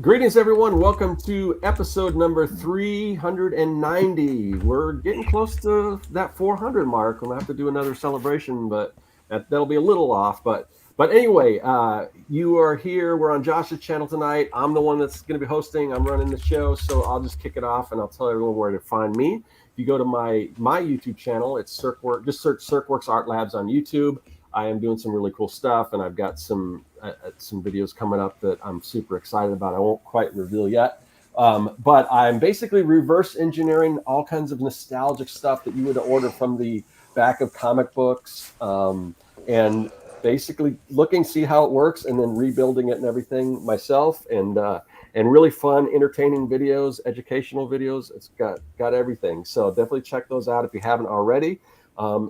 Greetings, everyone. Welcome to episode number 390. We're getting close to that 400 mark. We'll have to do another celebration, but that'll be a little off. But anyway, you are here. We're on Josh's channel tonight. I'm the one that's going to be hosting. I'm running the show, so I'll just kick it off and I'll tell everyone where to find me. If you go to my YouTube channel, it's Circwork. Just search Circworks Art Labs on YouTube. I am doing some really cool stuff, and I've got some videos coming up that I'm super excited about. I won't quite reveal yet, but I'm basically reverse engineering all kinds of nostalgic stuff that you would order from the back of comic books, and basically see how it works, and then rebuilding it and everything myself, and really fun, entertaining videos, educational videos. It's got everything. So definitely check those out if you haven't already.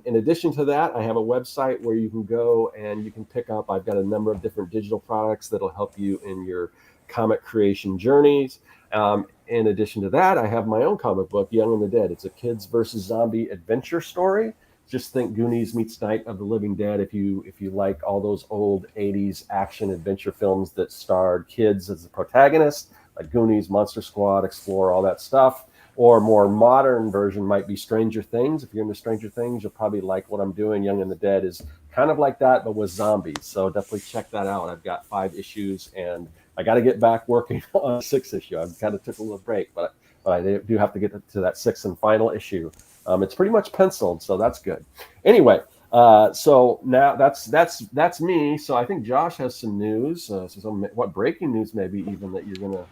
In addition to that, I have a website where you can go and you can pick up. I've got a number of different digital products that'll help you in your comic creation journeys. In addition to that, I have my own comic book, Young and the Dead. It's a kids versus zombie adventure story. Just think Goonies meets Night of the Living Dead. If you like all those old 80s action adventure films that starred kids as the protagonist, like Goonies, Monster Squad, Explorer, all that stuff. Or more modern version might be Stranger Things. If you're into Stranger Things, you'll probably like what I'm doing. Young and the Dead is kind of like that, but with zombies. So definitely check that out. I've got 5 issues, and I got to get back working on a 6th issue. I've kind of took a little break, but I do have to get to that 6th and final issue. It's pretty much penciled, so that's good. Anyway, so now that's me. So I think Josh has some news. What breaking news maybe even that you're gonna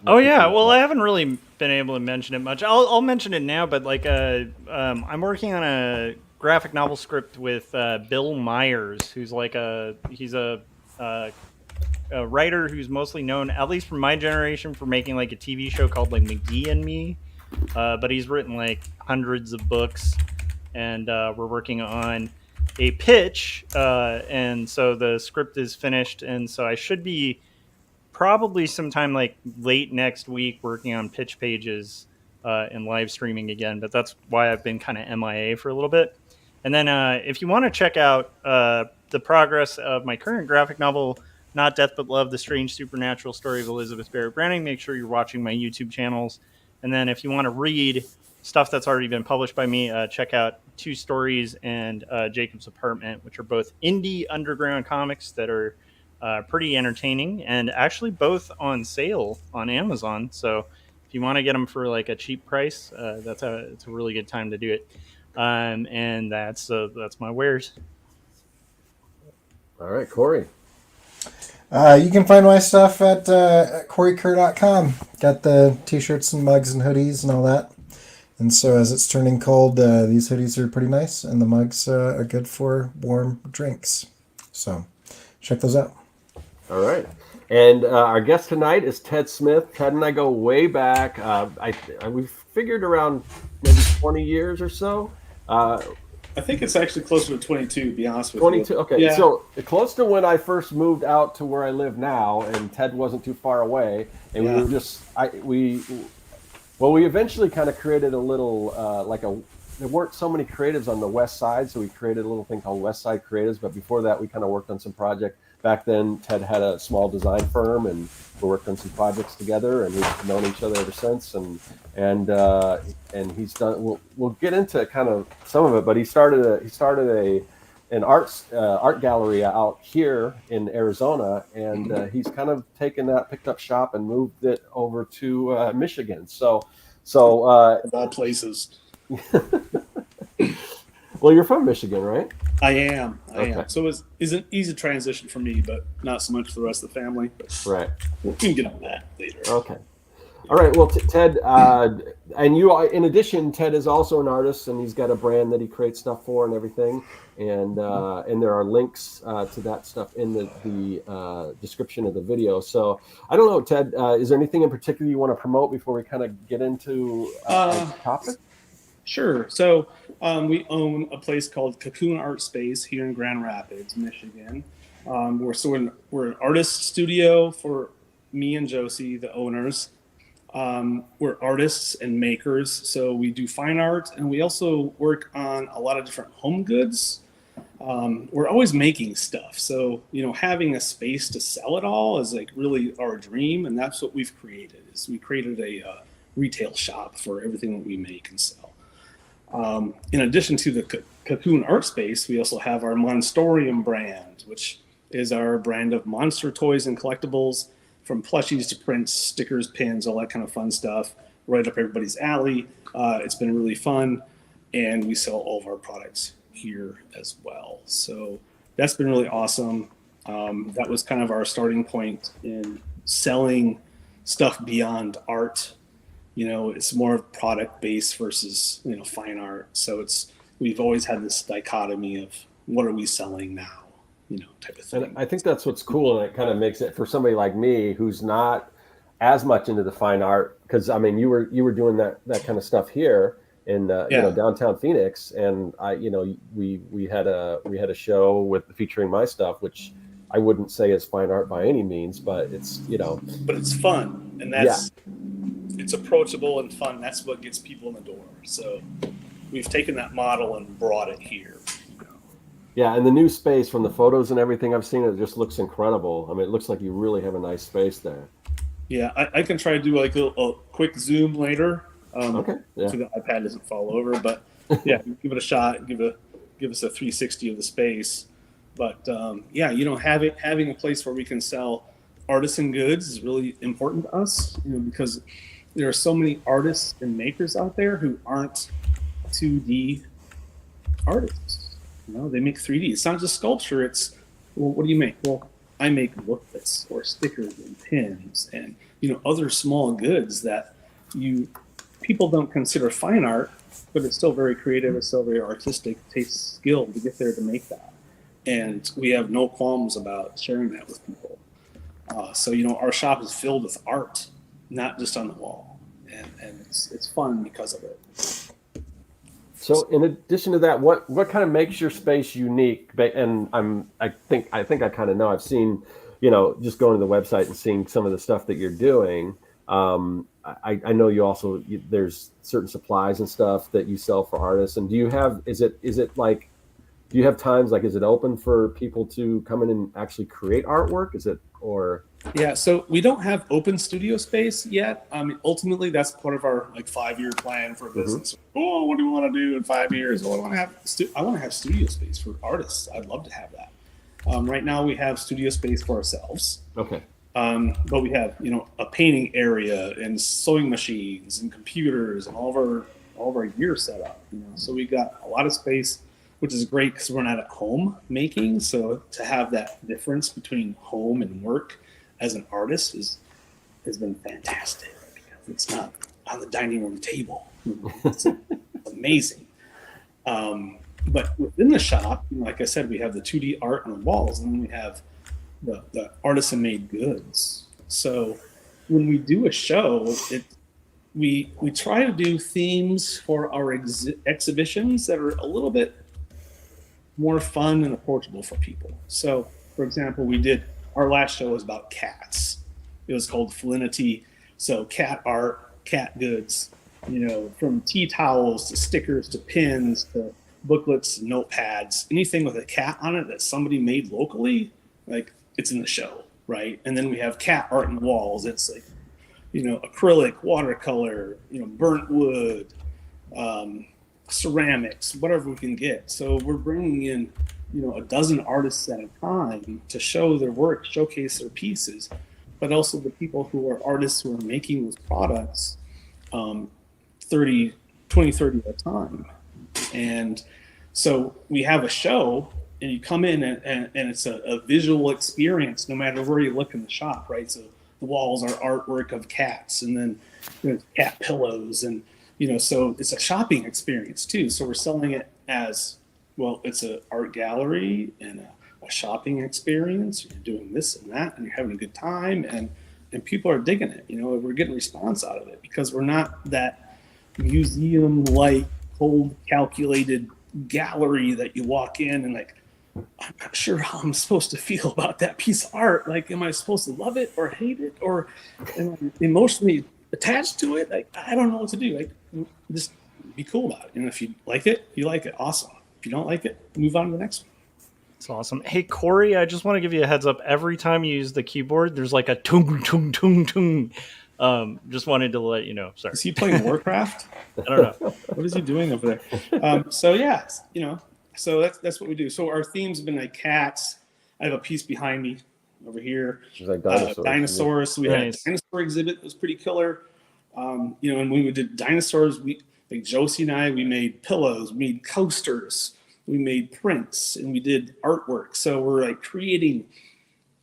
Oh let people yeah, know well about? I haven't really been able to mention it much. I'll mention it now, but I'm working on a graphic novel script with Bill Myers, who's he's a writer who's mostly known, at least from my generation, for making like a TV show called like McGee and Me. But he's written like hundreds of books, and we're working on a pitch, and so the script is finished, and so I should be probably sometime like late next week working on pitch pages and live streaming again. But that's why I've been kind of MIA for a little bit. And then if you want to check out the progress of my current graphic novel, Not Death But Love, The Strange Supernatural Story of Elizabeth Barrett Browning, make sure you're watching my YouTube channels. And then if you want to read stuff that's already been published by me, check out Two Stories and Jacob's Apartment, which are both indie underground comics that are pretty entertaining, and actually both on sale on Amazon. So if you want to get them for like a cheap price, it's a really good time to do it. And that's my wares. All right, Corey. You can find my stuff at CoreyCur.com. Got the t-shirts and mugs and hoodies and all that. And so as it's turning cold, these hoodies are pretty nice, and the mugs are good for warm drinks. So check those out. All right. And our guest tonight is Ted Smith. Ted and I go way back. We've figured around maybe 20 years or so. I think it's actually closer to 22, to be honest with 22. you. Okay. Yeah. So close to when I first moved out to where I live now, and Ted wasn't too far away. And Yeah. we were just, we eventually kind of created a little, there weren't so many creatives on the West Side. So we created a little thing called West Side Creatives. But before that, we kind of worked on some project. Back then, Ted had a small design firm, and we worked on some projects together, and we've known each other ever since. And he's done. We'll get into kind of some of it, but he started an art gallery out here in Arizona, and he's kind of picked up shop and moved it over to Michigan. So Of all places. well, you're from Michigan, right? I am. Okay. So it's an easy transition for me, but not so much for the rest of the family. But Right. we can get on that later. Okay. All right. Well, Ted, and you, in addition, Ted is also an artist, and he's got a brand that he creates stuff for and everything. And there are links to that stuff in the description of the video. So I don't know, Ted, is there anything in particular you want to promote before we kind of get into our topic? Sure. So we own a place called Cacoon Art Space here in Grand Rapids, Michigan. We're an artist studio for me and Josie, the owners. We're artists and makers, so we do fine art, and we also work on a lot of different home goods. we're always making stuff. So, having a space to sell it all is like really our dream. And that's what we've created is we created a retail shop for everything that we make and sell. In addition to the Cacoon Art Space, we also have our Monstorium brand, which is our brand of monster toys and collectibles, from plushies to prints, stickers, pins, all that kind of fun stuff, right up everybody's alley. It's been really fun, and we sell all of our products here as well. So that's been really awesome. That was kind of our starting point in selling stuff beyond art. It's more product based versus fine art. So we've always had this dichotomy of what are we selling now, type of thing. And I think that's what's cool, and it kind of makes it for somebody like me who's not as much into the fine art, because I mean you were doing that kind of stuff here in downtown Phoenix, and we had a show featuring my stuff, which I wouldn't say is fine art by any means, but it's but it's fun, and it's approachable and fun. That's what gets people in the door. So we've taken that model and brought it here. Yeah, and the new space, from the photos and everything I've seen, it just looks incredible. I mean, it looks like you really have a nice space there. Yeah, I can try to do like a quick zoom later. Okay. Yeah. So the iPad doesn't fall over, but yeah, give it a shot. Give us a 360 of the space. But having a place where we can sell artisan goods is really important to us, because there are so many artists and makers out there who aren't 2D artists. They make 3D. It's not just sculpture. It's, well, what do you make? Well, I make booklets or stickers and pins and other small goods that people don't consider fine art, but it's still very creative. It's still very artistic. It takes skill to get there to make that, and we have no qualms about sharing that with people. So our shop is filled with art, not just on the wall, and it's fun because of it. So in addition to that, what kind of makes your space unique? And I think I kind of know. I've seen, just going to the website and seeing some of the stuff that you're doing. I know you also there's certain supplies and stuff that you sell for artists. And do you have is it like, do you have times like, is it open for people to come in and actually create artwork? Is it or? Yeah, so we don't have open studio space yet. Ultimately, that's part of our 5-year plan for business. Mm-hmm. Oh, what do we want to do in 5 years? Well, I want to have studio space for artists. I'd love to have that. Right now, we have studio space for ourselves. Okay. But we have a painting area and sewing machines and computers and all of our gear set up. So we got a lot of space, which is great because we're not at home making. So to have that difference between home and work as an artist has been fantastic, because it's not on the dining room table. It's amazing. But within the shop, like I said, we have the 2D art on the walls, and then we have the artisan made goods. So when we do a show, we try to do themes for our exhibitions that are a little bit more fun and approachable for people. So, for example, our last show was about cats. It was called Felinity. So cat art, cat goods, from tea towels to stickers to pins to booklets, notepads, anything with a cat on it that somebody made locally, it's in the show, right? And then we have cat art on the walls. It's like, acrylic, watercolor, burnt wood, ceramics, whatever we can get. So we're bringing in a dozen artists at a time to show their work, showcase their pieces, but also the people who are artists who are making those products 30 at a time. And so we have a show, and you come in and it's a visual experience no matter where you look in the shop, right? So the walls are artwork of cats, and then cat pillows, and so it's a shopping experience too. So we're selling it as, well, it's an art gallery and a shopping experience. You're doing this and that, and you're having a good time, and people are digging it. We're getting response out of it because we're not that museum-like, cold, calculated gallery that you walk in and I'm not sure how I'm supposed to feel about that piece of art. Am I supposed to love it or hate it, or am I emotionally attached to it? I don't know what to do. Just be cool about it. And if you like it, you like it. Awesome. If you don't like it, move on to the next one. It's awesome. Hey, Corey, I just want to give you a heads up. Every time you use the keyboard, there's like a tung, tung, tung, tung. Just wanted to let you know. Sorry. Is he playing Warcraft? I don't know. What is he doing over there? So yeah, so that's what we do. So our themes have been like cats. I have a piece behind me over here. It's like dinosaurs. Dinosaurs. We had a dinosaur exhibit that was pretty killer. And when we did dinosaurs, like Josie and I, we made pillows, we made coasters, we made prints, and we did artwork. So we're like creating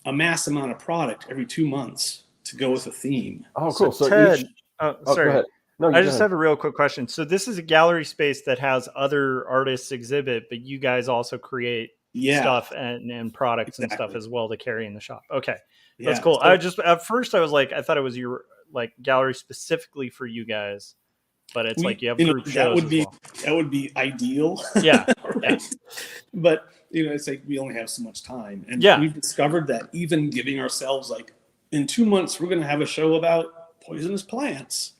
a mass amount of product every 2 months to go with a theme. Oh, cool. So Ted, go sorry. ahead. No, I just have a real quick question. So this is a gallery space that has other artists exhibit, but you guys also create stuff and products and stuff as well to carry in the shop. Okay. That's cool. So, at first I thought it was your like gallery specifically for you guys, but it's like you have group shows. That would be ideal. Yeah. Right. But it's like we only have so much time. And we've discovered that even giving ourselves like in 2 months, we're going to have a show about poisonous plants.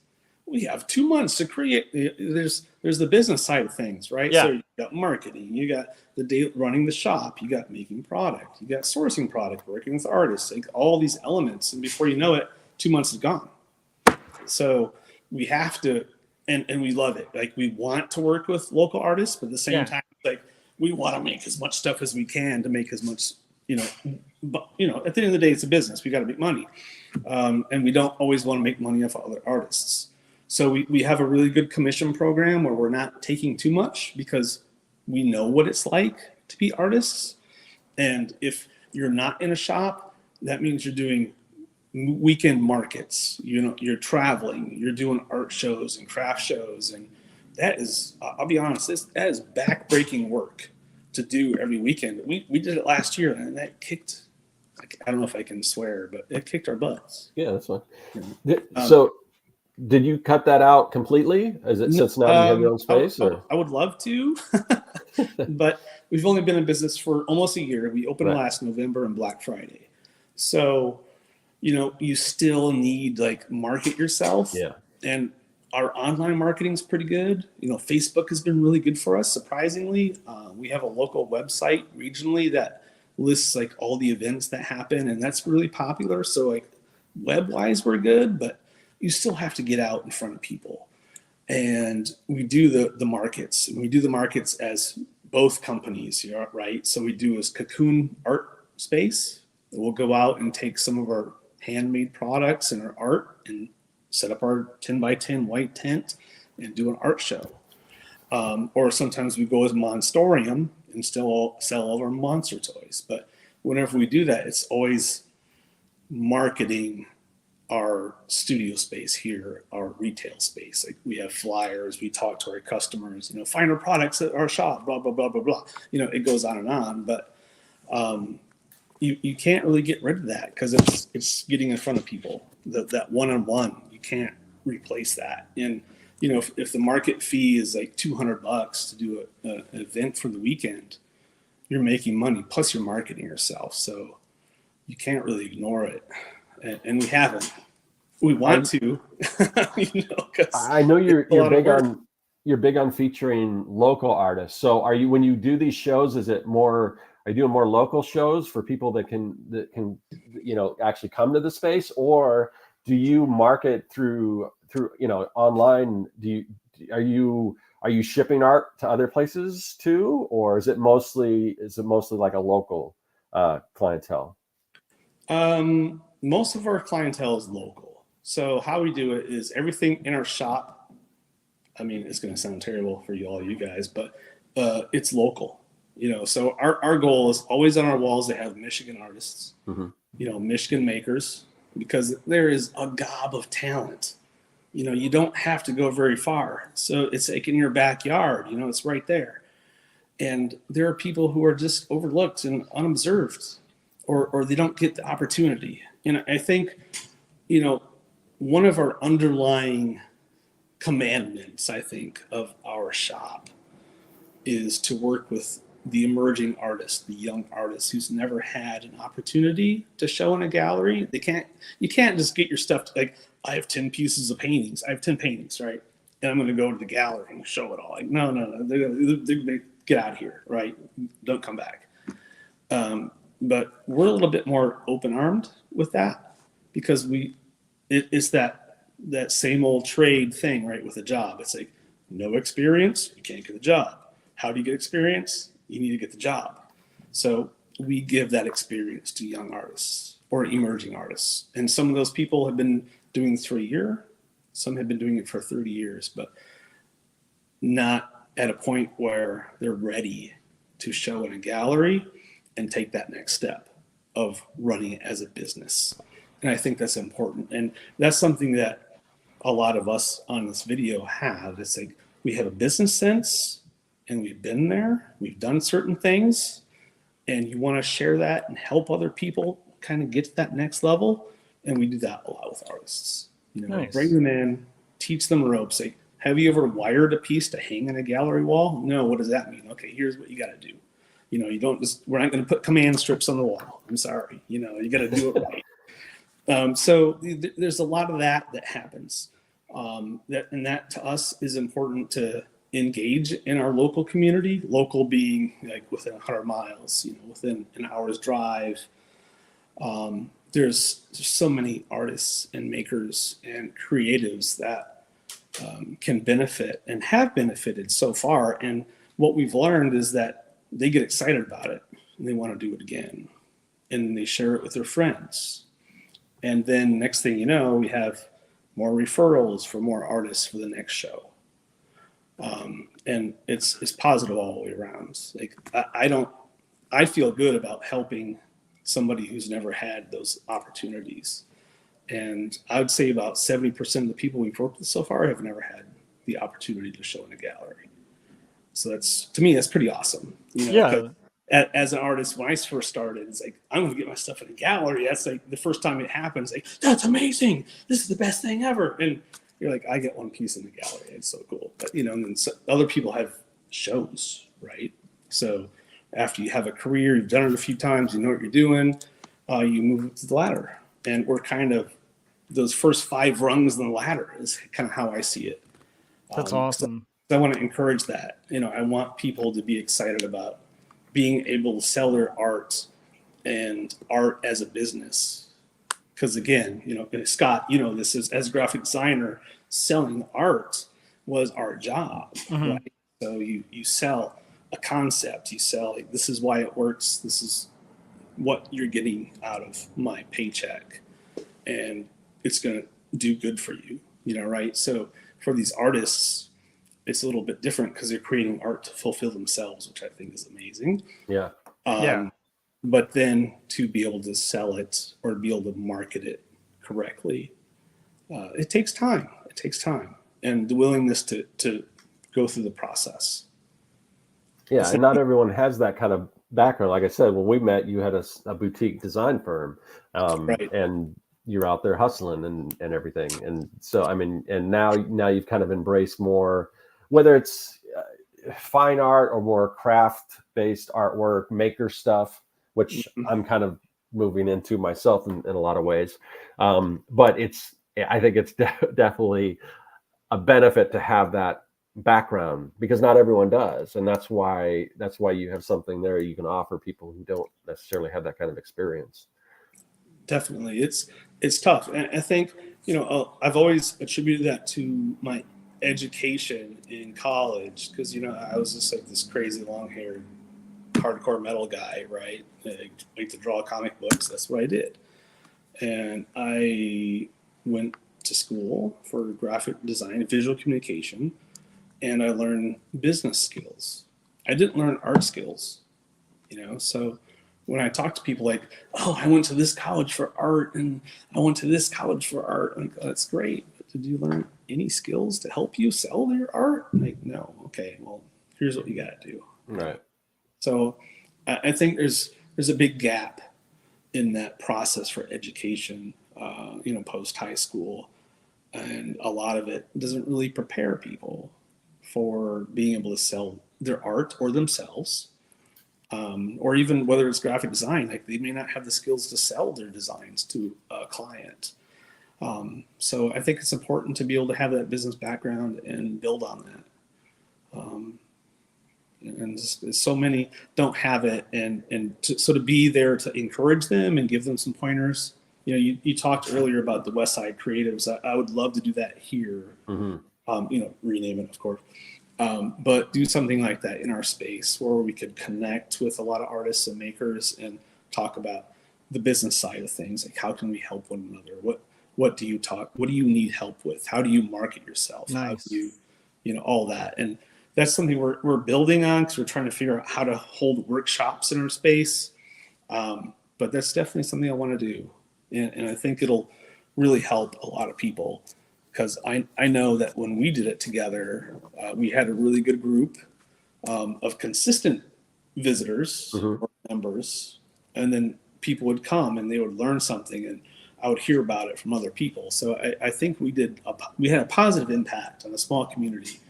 We have 2 months to create. There's the business side of things, right? Yeah. So you got marketing, you got the day running the shop, you got making product, you got sourcing product, working with artists, like all these elements. And before you know it, 2 months is gone. So we have to, and we love it. Like we want to work with local artists, but at the same time, like we want to make as much stuff as we can to make as much, but at the end of the day, it's a business. We got to make money. And we don't always want to make money off other artists. So we have a really good commission program where we're not taking too much because we know what it's like to be artists. And if you're not in a shop, that means you're doing weekend markets, you're traveling, you're doing art shows and craft shows. And that is, I'll be honest, that is backbreaking work to do every weekend. We did it last year and that kicked, I don't know if I can swear, but it kicked our butts. Yeah, that's fine. So did you cut that out completely? Is it since now you have your own space? I would love to, but we've only been in business for almost a year. We opened last November and Black Friday. So, you still need like market yourself. Yeah. And our online marketing is pretty good. Facebook has been really good for us. Surprisingly, we have a local website regionally that lists like all the events that happen, and that's really popular. So like web wise, we're good, but you still have to get out in front of people. And we do the markets. And we do the markets as both companies, right? So we do as Cacoon Art Space. We'll go out and take some of our handmade products and our art and set up our 10 by 10 white tent and do an art show. Or sometimes we go as Monstorium and still sell all our monster toys. But whenever we do that, it's always marketing our studio space here, our retail space. Like we have flyers, we talk to our customers, find our products at our shop, blah, blah, blah, blah, blah. It goes on and on, but you can't really get rid of that because it's getting in front of people. That one-on-one, you can't replace that. And if the market fee is like $200 to do an event for the weekend, you're making money plus you're marketing yourself. So you can't really ignore it. And we haven't. We want to, I know you're big on featuring local artists. So when you do these shows, are you doing more local shows for people that can actually come to the space, or do you market through online? Are you shipping art to other places too, or is it mostly like a local clientele? Most of our clientele is local. So how we do it is everything in our shop. I mean, it's going to sound terrible for you guys, but it's local. So our goal is always on our walls to have Michigan artists, Michigan makers, because there is a gob of talent. You don't have to go very far. So it's like in your backyard, it's right there. And there are people who are just overlooked and unobserved, or they don't get the opportunity. I think, one of our underlying commandments, I think, of our shop is to work with the emerging artist, the young artist who's never had an opportunity to show in a gallery. You can't just get your stuff like, I have 10 pieces of paintings. I have 10 paintings, right? And I'm going to go to the gallery and show it all. Like, no. They get out of here, right? Don't come back. But we're a little bit more open-armed with that because it's that same old trade thing, right? With a job, it's like no experience, you can't get a job. How do you get experience? You need to get the job. So we give that experience to young artists or emerging artists, and some of those people have been doing this for a year. Some have been doing it for 30 years, but not at a point where they're ready to show in a gallery and take that next step of running it as a business. And I think that's important. And that's something that a lot of us on this video have. It's like we have a business sense and we've been there, we've done certain things, and you want to share that and help other people kind of get to that next level. And we do that a lot with artists. Nice. Bring them in, teach them ropes. Like, have you ever wired a piece to hang in a gallery wall? No. What does that mean? Okay, here's what you got to do. You don't we're not going to put command strips on the wall. I'm sorry. You got to do it right. So there's a lot of that happens. That to us is important to engage in our local community, local being like within 100 miles, within an hour's drive. There's so many artists and makers and creatives that can benefit and have benefited so far. And what we've learned is that they get excited about it and they want to do it again. And they share it with their friends. And then next thing you know, we have more referrals for more artists for the next show. And it's positive all the way around. Like I feel good about helping somebody who's never had those opportunities. And I would say about 70% of the people we've worked with so far have never had the opportunity to show in a gallery. So to me, that's pretty awesome. Yeah. As an artist, when I first started, it's like, I'm going to get my stuff in a gallery. That's like the first time it happens. Like, that's amazing. This is the best thing ever. And you're like, I get one piece in the gallery. It's so cool. But, and then other people have shows, right? So after you have a career, you've done it a few times, you know what you're doing, you move up to the ladder. And we're kind of those first 5 rungs on the ladder is kind of how I see it. That's awesome. So I want to encourage that. I want people to be excited about being able to sell their art and art as a business. Because again, Scott, this is, as a graphic designer, selling art was our job, right? So you sell a concept, you sell, like, this is why it works, this is what you're getting out of my paycheck, and it's going to do good for you, right? So for these artists, it's a little bit different because they're creating art to fulfill themselves, which I think is amazing. Yeah. But then to be able to sell it or be able to market it correctly, it takes time. It takes time and the willingness to go through the process. Yeah, and not everyone has that kind of background. Like I said, when we met, you had a boutique design firm, Right. and you're out there hustling and everything. And so, I mean, and now you've kind of embraced more, whether it's fine art or more craft-based artwork, maker stuff, which I'm kind of moving into myself in a lot of ways. But I think it's definitely a benefit to have that background, because not everyone does, and that's why you have something there you can offer people who don't necessarily have that kind of experience. Definitely, it's tough, and I think I've always attributed that to my education in college, because I was just like this crazy long-haired hardcore metal guy, right? I like to draw comic books. That's what I did, and I went to school for graphic design and visual communication, and I learned business skills. I didn't learn art skills, so when I talk to people like, oh, I went to this college for art and I went to this college for art, I'm like, oh, that's great, but did you learn any skills to help you sell your art? I'm like, no. Okay, well, here's what you got to do. Right. So I think there's a big gap in that process for education, post high school, and a lot of it doesn't really prepare people for being able to sell their art or themselves, or even whether it's graphic design, like they may not have the skills to sell their designs to a client. So I think it's important to be able to have that business background and build on that. and so many don't have it, and to sort of be there to encourage them and give them some pointers. You talked earlier about the West Side Creatives. I would love to do that here. Rename it, of course, but do something like that in our space where we could connect with a lot of artists and makers and talk about the business side of things, like how can we help one another? What do you need help with? How do you market yourself? Nice. How do you all that? And that's something we're building on, because we're trying to figure out how to hold workshops in our space. But that's definitely something I want to do. And I think it'll really help a lot of people, because I know that when we did it together, we had a really good group of consistent visitors or members, and then people would come and they would learn something, and I would hear about it from other people. So I think we had a positive impact on a small community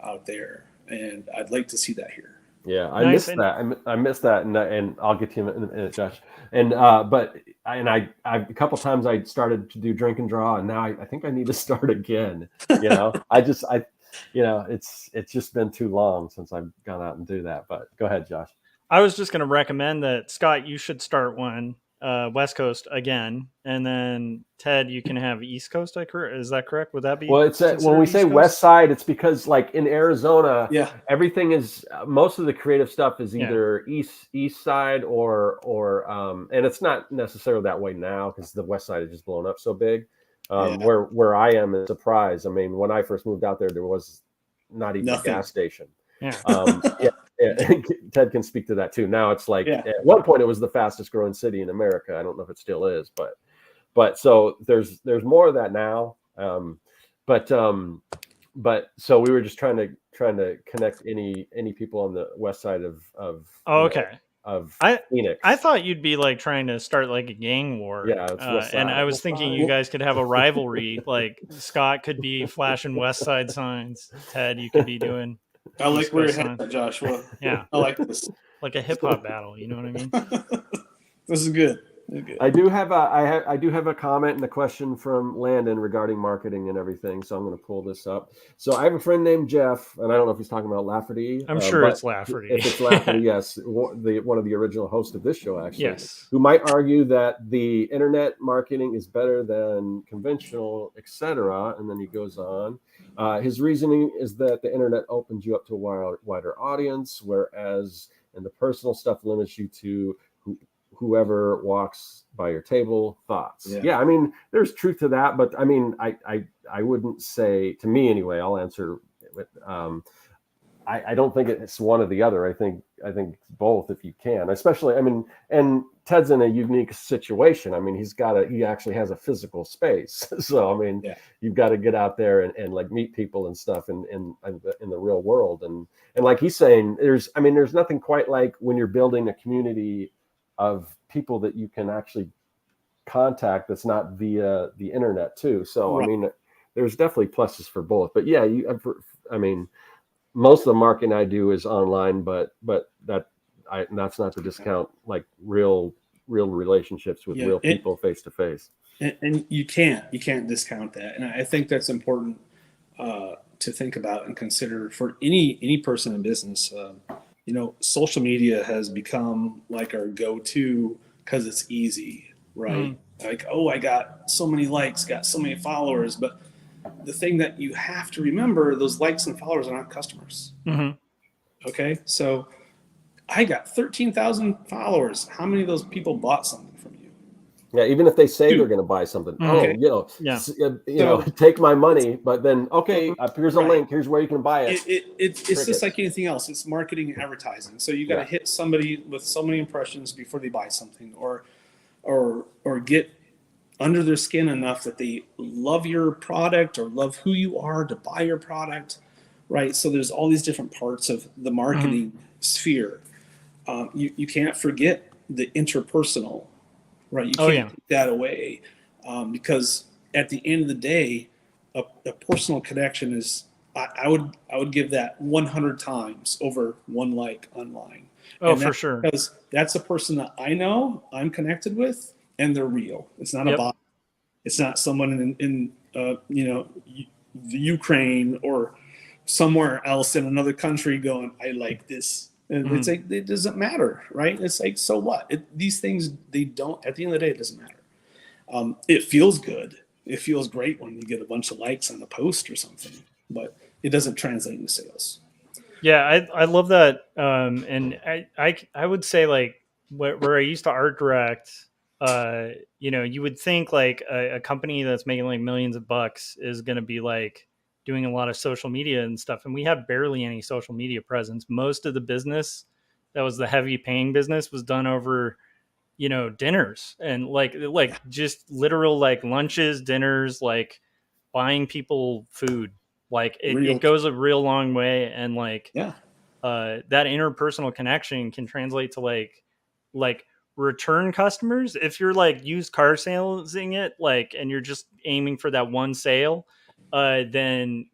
out there, and I'd like to see that here. Yeah, I missed that. I missed that, and I'll get to you in a minute, Josh. And but I a couple times I started to do drink and draw, and now I think I need to start again. It's just been too long since I've gone out and do that. But go ahead, Josh. I was just going to recommend that, Scott, you should start one West Coast again, and then Ted, you can have East Coast. Is that correct? Would that be? Well, when we say West Side, it's because like in Arizona, everything is most of the creative stuff is either East Side or and it's not necessarily that way now because the West Side has just blown up so big. Where I am is Surprise. I mean, when I first moved out there was not even a gas station. Ted can speak to that too. Now it's like at one point it was the fastest growing city in America. I don't know if it still is, but so there's more of that now. But so we were just trying to connect any people on the west side of Phoenix. I thought you'd be like trying to start like a gang war. And I was thinking you guys could have a rivalry. Like Scott could be flashing West Side signs. Ted, you could be doing. I like where you're headed, Joshua. Yeah, I like this. Like a hip hop battle. You know what I mean? This is good. I do have a comment and a question from Landon regarding marketing and everything. So I'm going to pull this up. So I have a friend named Jeff, and I don't know if he's talking about Lafferty. I'm sure it's Lafferty. If it's Lafferty, yes, one of the original hosts of this show, actually. Yes. Who might argue that the internet marketing is better than conventional, etc. And then he goes on. His reasoning is that the internet opens you up to a wider audience, whereas in the personal stuff limits you to whoever walks by your table. Thoughts? Yeah, I mean, there's truth to that, but I mean, I wouldn't say, to me anyway. I'll answer with I don't think it's one or the other. I think both if you can, especially. I mean, and Ted's in a unique situation. I mean, he actually has a physical space. So I mean, you've got to get out there and like meet people and stuff in the real world. And like he's saying, there's nothing quite like when you're building a community of people that you can actually contact that's not via the internet too. So I mean, there's definitely pluses for both. But yeah, I mean, most of the marketing I do is online, but that's not to discount like real relationships with real people face to face. And you can't discount that. And I think that's important to think about and consider for any person in business. Social media has become like our go-to because it's easy, right? Like, I got so many likes, got so many followers, but the thing that you have to remember, those likes and followers are not customers. Okay, so I got 13,000 followers. How many of those people bought something from you? Yeah, even if they say they're going to buy something, take my money, but then here's a link. Here's where you can buy it. It's just like anything else. It's marketing and advertising. So you got to hit somebody with so many impressions before they buy something, or get under their skin enough that they love your product or love who you are to buy your product, right? So there's all these different parts of the marketing sphere. You can't forget the interpersonal. Right, you can't take that away because at the end of the day, a personal connection is. I would give that 100 times over one like online. Oh, for sure. Because that's a person that I know, I'm connected with, and they're real. It's not a bot. It's not someone in the Ukraine or somewhere else in another country going, I like this. And it's like, it doesn't matter, right? It's like, so what? These things, they don't, at the end of the day, it doesn't matter. It feels good. It feels great when you get a bunch of likes on a post or something, but it doesn't translate into sales. Yeah, I love that. And I would say like where I used to art direct, you would think like a company that's making like millions of bucks is going to be like doing a lot of social media and stuff. And we have barely any social media presence. Most of the business that was the heavy paying business was done over, dinners and like just literal like lunches, dinners, like buying people food. Like it goes a real long way. And like, yeah, that interpersonal connection can translate to like return customers. If you're like used car salesing it, like, and you're just aiming for that one sale, then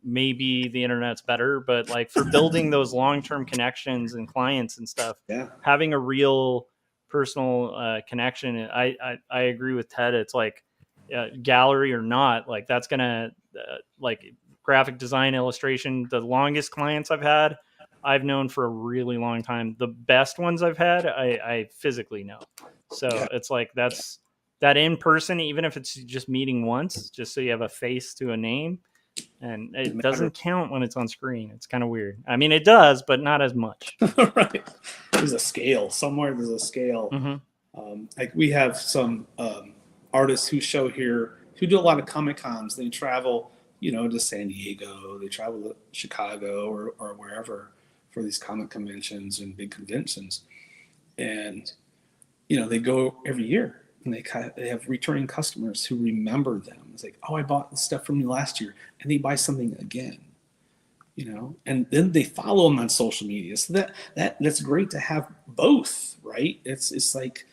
maybe the internet's better. But like for building those long-term connections and clients and stuff, yeah, having a real personal connection, I agree with Ted. It's like gallery or not, like that's gonna like graphic design, illustration. The longest clients I've known for a really long time. The best ones I've had, I physically know. So it's like that's that in person, even if it's just meeting once, just so you have a face to a name. And it doesn't count when it's on screen. It's kind of weird. I mean, it does, but not as much. Right. There's a scale somewhere. There's a scale. Like we have some artists who show here who do a lot of Comic Cons. They travel, to San Diego. They travel to Chicago or wherever for these comic conventions and big conventions. And, they go every year. And they have returning customers who remember them. It's like, oh, I bought this stuff from you last year, and they buy something again, and then they follow them on social media. So that's great to have both, right? It's like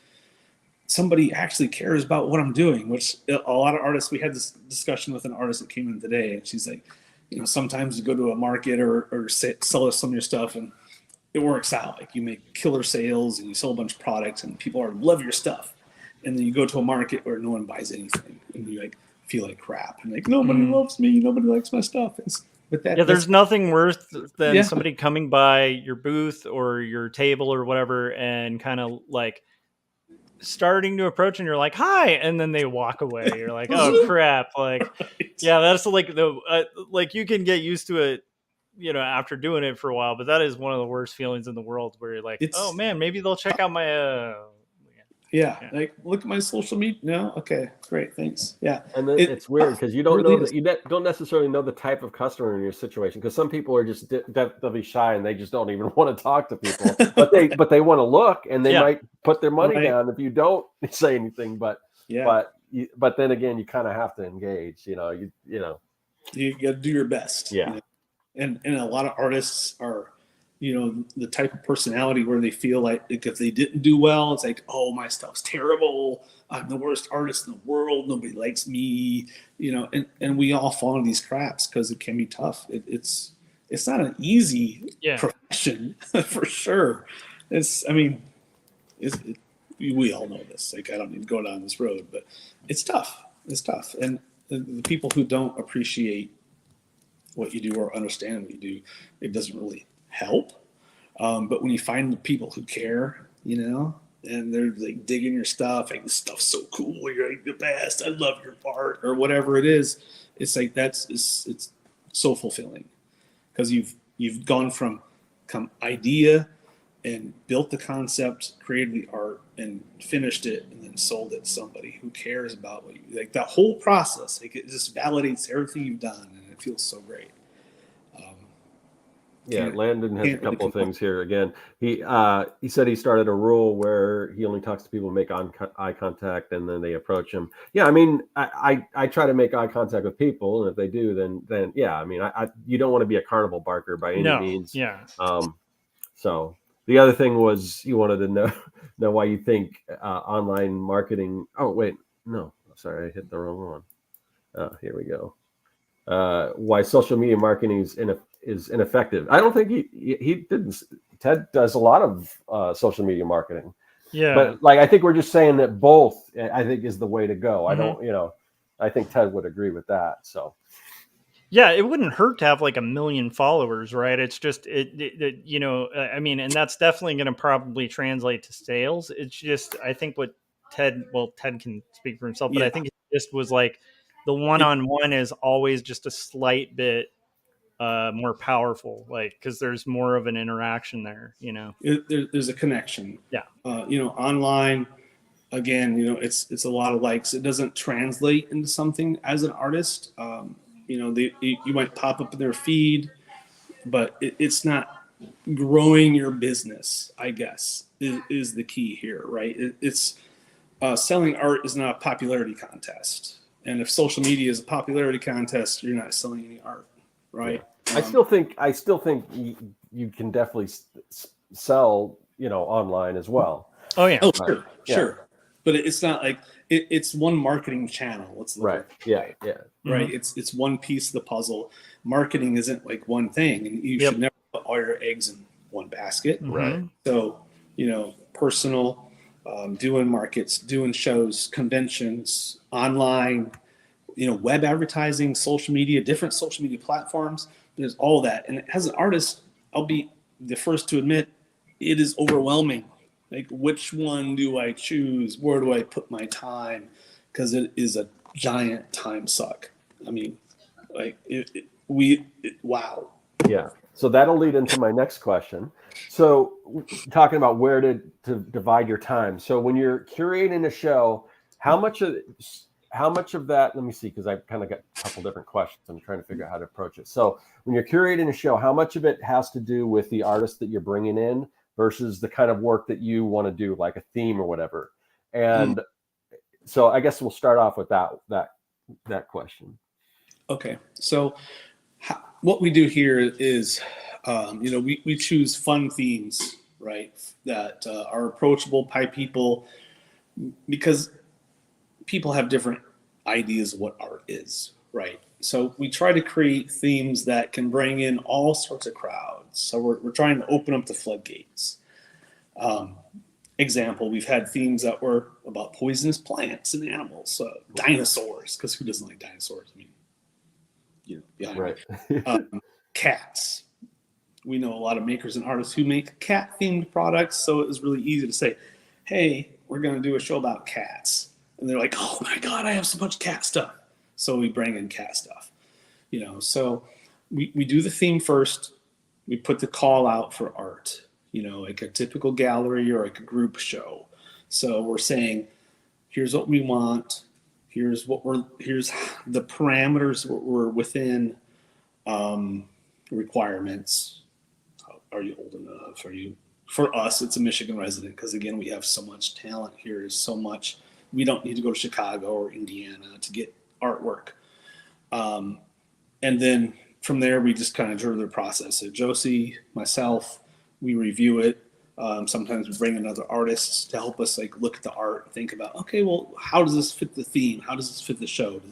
somebody actually cares about what I'm doing, which a lot of artists, we had this discussion with an artist that came in today, and she's like, sometimes you go to a market or sell some of your stuff and it works out. Like you make killer sales and you sell a bunch of products and people love your stuff. And then you go to a market where no one buys anything, and you like feel like crap, and like nobody loves me, nobody likes my stuff. There's nothing worse than somebody coming by your booth or your table or whatever, and kind of like starting to approach, and you're like, "Hi," and then they walk away. You're like, "Oh crap!" Like, right. Yeah, that's like like you can get used to it, after doing it for a while, but that is one of the worst feelings in the world, where you're like, "Oh man, maybe they'll check out my." Yeah, like look at my social media. No, okay, great, thanks. Yeah, and then it's weird because you don't know that you don't necessarily know the type of customer in your situation, because some people are just they'll be shy and they just don't even want to talk to people, but they want to look, and they might put their money down if you don't say anything. But then again, you kind of have to engage. You got to do your best. Yeah, and a lot of artists are. The type of personality where they feel like if they didn't do well, it's like, oh, my stuff's terrible. I'm the worst artist in the world. Nobody likes me, and we all fall into these traps because it can be tough. It's not an easy profession for sure. We all know this. Like, I don't need to go down this road, but it's tough. It's tough. And the people who don't appreciate what you do or understand what you do, it doesn't really help. But when you find the people who care, and they're like digging your stuff, like this stuff's so cool, you're like the best, I love your art, or whatever it is, it's like it's so fulfilling, because you've gone from idea and built the concept, created the art, and finished it, and then sold it to somebody who cares about what you like. That whole process, like, it just validates everything you've done, and it feels so great. Landon has a couple of things here. Again, he said he started a rule where he only talks to people who make eye contact, and then they approach him. Yeah, I mean, I try to make eye contact with people, and if they do, then yeah, I mean, you don't want to be a carnival barker by any means. Yeah. So the other thing was you wanted to know why you think online marketing. Oh wait, no, sorry, I hit the wrong one. Here we go. Why social media marketing is ineffective. I don't think he didn't. Ted does a lot of social media marketing. Yeah, but like, I think we're just saying that both, I think, is the way to go. I don't, I think Ted would agree with that. So Yeah, it wouldn't hurt to have like 1 million followers, right? It's just you know, I mean, and that's definitely going to probably translate to sales. It's just, I think what Ted can speak for himself, but I Yeah. think it just was like the one-on-one is always just a slight bit more powerful, like, because there's more of an interaction there, you know. There's a connection. Yeah. You know, online, again, you know, it's a lot of likes. It doesn't translate into something as an artist. You know, you might pop up in their feed, but it's not growing your business, I guess, is the key here, right? It's selling art is not a popularity contest. And if social media is a popularity contest, you're not selling any art, right? Yeah. I still think you can definitely sell, you know, online as well. Oh yeah. Oh, sure, sure. But it's not like it's one marketing channel. Let's look Right. Yeah. Yeah. right. Mm-hmm. It's one piece of the puzzle. Marketing isn't like one thing, and you should never put all your eggs in one basket. Mm-hmm. Right. So, you know, personal, doing markets, doing shows, conventions, online, you know, web advertising, social media, different social media platforms. There's all that. And as an artist, I'll be the first to admit it is overwhelming. Like, which one do I choose? Where do I put my time? Because it is a giant time suck. I mean, like, wow. Yeah. So that'll lead into my next question. So talking about where to divide your time. So when you're curating a show, how much of that, let me see, because I've kind of got a couple different questions. I'm trying to figure out how to approach it. So when you're curating a show, how much of it has to do with the artist that you're bringing in versus the kind of work that you want to do, like a theme or whatever? And so I guess we'll start off with that question. Okay. So what we do here is, you know, we choose fun themes, right, that are approachable by people, because people have different ideas of what art is, right? So we try to create themes that can bring in all sorts of crowds. So we're trying to open up the floodgates. Example, we've had themes that were about poisonous plants and animals, dinosaurs, because who doesn't like dinosaurs? I mean, you know, Right. Cats. We know a lot of makers and artists who make cat-themed products, so it was really easy to say, hey, we're going to do a show about cats. And they're like, oh my God, I have so much cat stuff. So we bring in cat stuff, you know. So we do the theme first. We put the call out for art, you know, like a typical gallery or like a group show. So we're saying, here's what we want. Here's the parameters we're within, requirements. Are you old enough? For us, it's a Michigan resident, because again, we have so much talent here. There's so much. We don't need to go to Chicago or Indiana to get artwork. And then from there, we just kind of drew the process. So Josie, myself, we review it. Sometimes we bring in other artists to help us like look at the art and think about, okay, well, how does this fit the theme? How does this fit the show?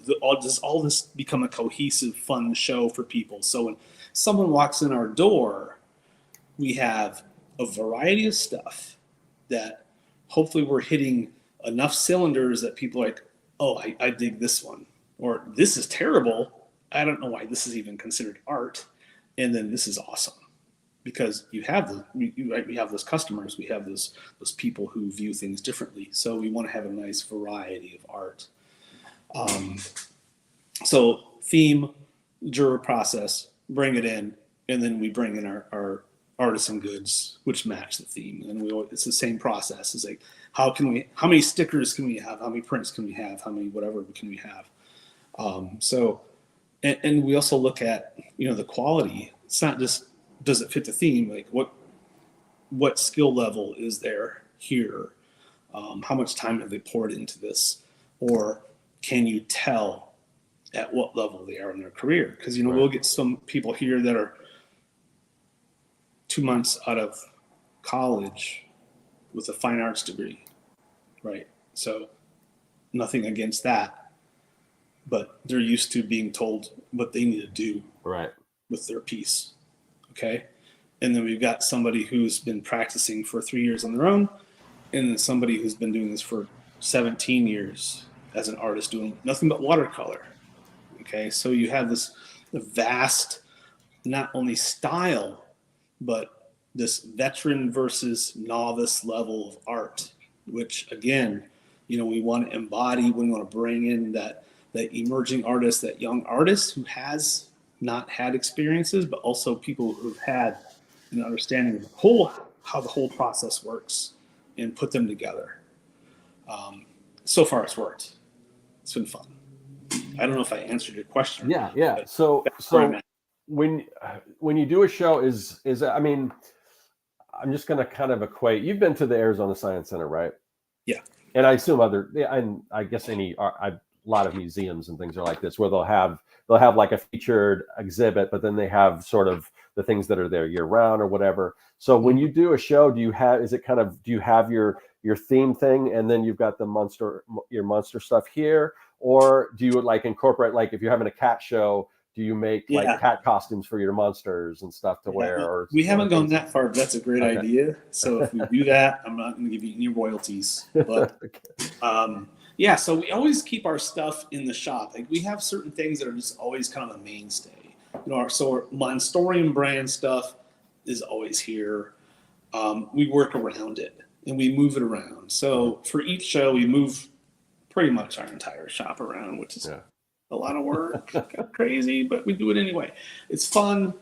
Does all this become a cohesive, fun show for people? So when someone walks in our door, we have a variety of stuff that hopefully we're hitting enough cylinders that people are like, oh, I dig this one, or this is terrible. I don't know why this is even considered art. And then this is awesome, because we have those customers, we have those people who view things differently. So we want to have a nice variety of art. So theme, juror process, bring it in, and then we bring in our artisan goods, which match the theme. And it's the same process. It's like, how many stickers can we have? How many prints can we have? How many whatever can we have? And we also look at, you know, the quality. It's not just, does it fit the theme? Like what skill level is there here? How much time have they poured into this? Or can you tell at what level they are in their career? Because, you know, we'll get some people here that are 2 months out of college with a fine arts degree, right? So nothing against that, but they're used to being told what they need to do with their piece, okay? And then we've got somebody who's been practicing for 3 years on their own, and then somebody who's been doing this for 17 years as an artist doing nothing but watercolor, okay? So you have this vast, not only style, but this veteran versus novice level of art, which again, we want to embody, we want to bring in that emerging artist, that young artist who has not had experiences, but also people who've had an understanding of how the whole process works, and put them together. So far it's worked. It's been fun. I don't know if I answered your question. Yeah. So when you do a show, is I mean, I'm just going to kind of equate. You've been to the Arizona Science Center, right? Yeah. And I assume and I guess a lot of museums and things are like this, where they'll have like a featured exhibit, but then they have sort of the things that are there year round or whatever. So when you do a show, do you have your theme thing, and then you've got your monster stuff here, or do you like incorporate, like if you're having a cat show, do you make like cat costumes for your monsters and stuff to wear? Or we haven't gone that far, but that's a great idea. So if we do that, I'm not going to give you any royalties. But okay. So we always keep our stuff in the shop. Like we have certain things that are just always kind of a mainstay. Our Monstorium brand stuff is always here. We work around it and we move it around. So for each show, we move pretty much our entire shop around, which is a lot of work, crazy, but we do it anyway. It's fun.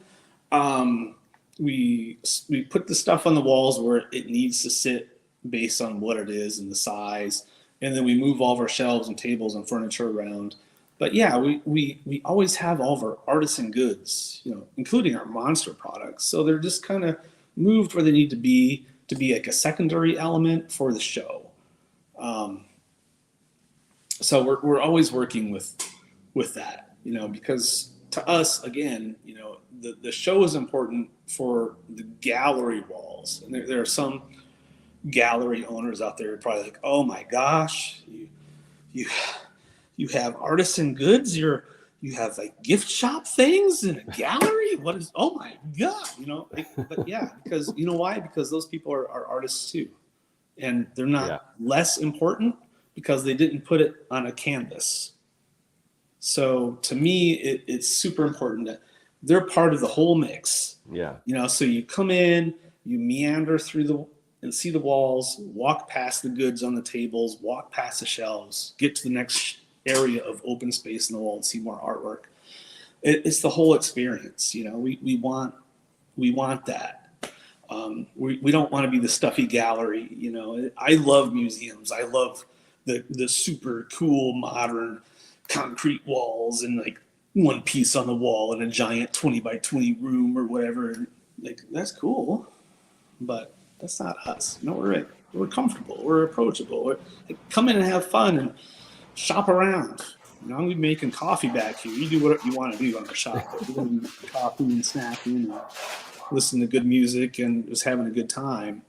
We put the stuff on the walls where it needs to sit based on what it is and the size, and then we move all of our shelves and tables and furniture around. But we always have all of our artisan goods, including our monster products. So they're just kind of moved where they need to be like a secondary element for the show. So we're always working with that, because to us, again, the show is important for the gallery walls. And there are some gallery owners out there who are probably like, oh my gosh, you have artisan goods, you have like gift shop things in a gallery? Oh my God, but yeah, because you know why? Because those people are artists too. And they're not less important because they didn't put it on a canvas. So to me, it's super important that they're part of the whole mix. Yeah. So you come in, you meander through and see the walls, walk past the goods on the tables, walk past the shelves, get to the next area of open space in the wall and see more artwork. It's the whole experience. We want that. We don't want to be the stuffy gallery. I love museums. I love the super cool modern concrete walls and like one piece on the wall in a giant 20 by 20 room or whatever. Like that's cool, but that's not us. We're comfortable. We're approachable. We're come in and have fun and shop around. I'm making coffee back here. You do what you want to do on the shop. We're going to be coffee and snacking and listen to good music and just having a good time.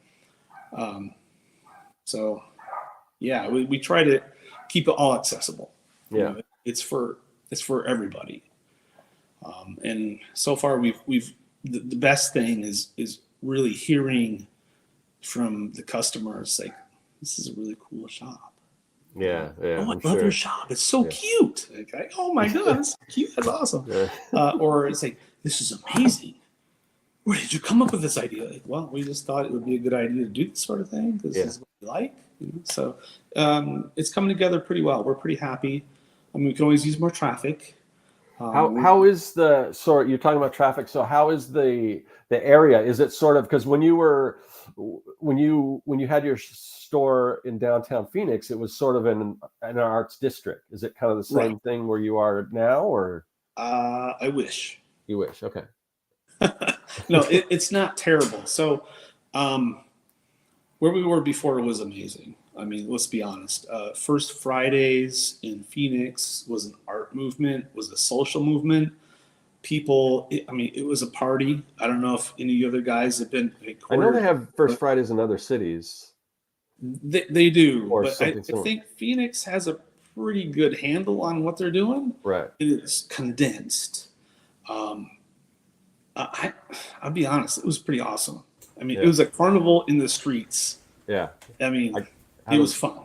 We try to keep it all accessible. Yeah. It's for everybody. And so far we've the best thing is really hearing from the customers like, this is a really cool shop. Yeah. Oh, I love your shop. It's so cute. Like, oh my God, that's cute. That's awesome. Yeah. Or it's like, this is amazing. Where did you come up with this idea? Like, well, we just thought it would be a good idea to do this sort of thing because this is what we like. So it's coming together pretty well. We're pretty happy. We can always use more traffic. How is the you're talking about traffic? So how is the area? Is it sort of, because when you had your store in downtown Phoenix, it was sort of in an arts district. Is it kind of the same thing where you are now, or? I wish. You wish, okay. No, it's not terrible. So where we were before was amazing. Let's be honest. First Fridays in Phoenix was an art movement, was a social movement. People, it was a party. I don't know if any other guys have been. I know they have First Fridays in other cities. They do, but I think Phoenix has a pretty good handle on what they're doing. Right. It's condensed. I'll be honest, it was pretty awesome. It was a carnival in the streets. Yeah. It was fun.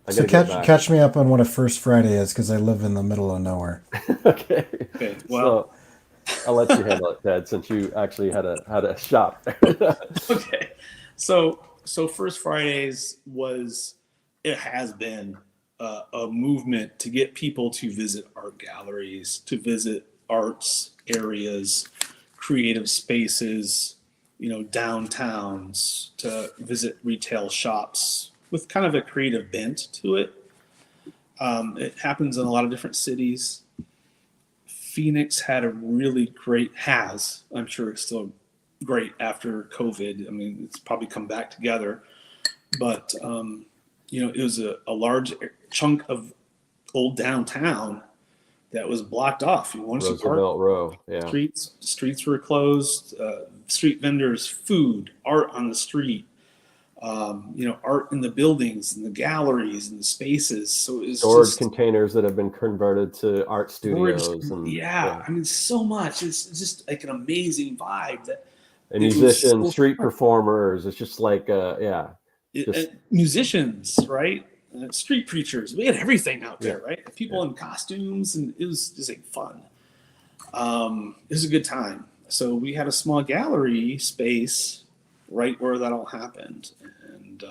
So catch me up on what a First Friday is, because I live in the middle of nowhere. Okay. Well, I'll let you handle it, Ted, since you actually had a shop. Okay. So First Fridays has been a movement to get people to visit art galleries, to visit arts areas, creative spaces, downtowns, to visit retail shops with kind of a creative bent to it. It happens in a lot of different cities. Phoenix had a really great, I'm sure it's still great after COVID. I mean, it's probably come back together, but it was a large chunk of old downtown that was blocked off. You wanted to park. Roosevelt Row, yeah. Streets were closed. Street vendors, food, art on the street. Art in the buildings and the galleries and the spaces. So it's storage containers that have been converted to art studios. I mean, so much. It's just like an amazing vibe. And musicians, street performers. It's just like, musicians, right? Street preachers. We had everything out there, right? People in costumes, and it was just like fun. It was a good time. So we had a small gallery space right where that all happened, and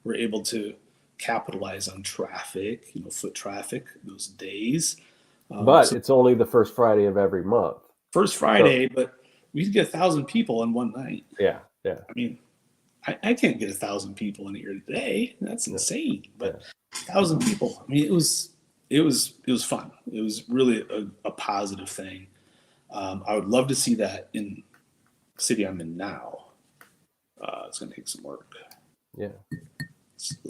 we're able to capitalize on traffic, foot traffic those days. But it's only the first Friday of every month. First Friday, but we could get 1,000 people in one night. Yeah. I mean, I can't get 1,000 people in here today. That's insane. But 1,000 people. I mean, it was fun. It was really a positive thing. I would love to see that in the city I'm in now. It's going to take some work. Yeah.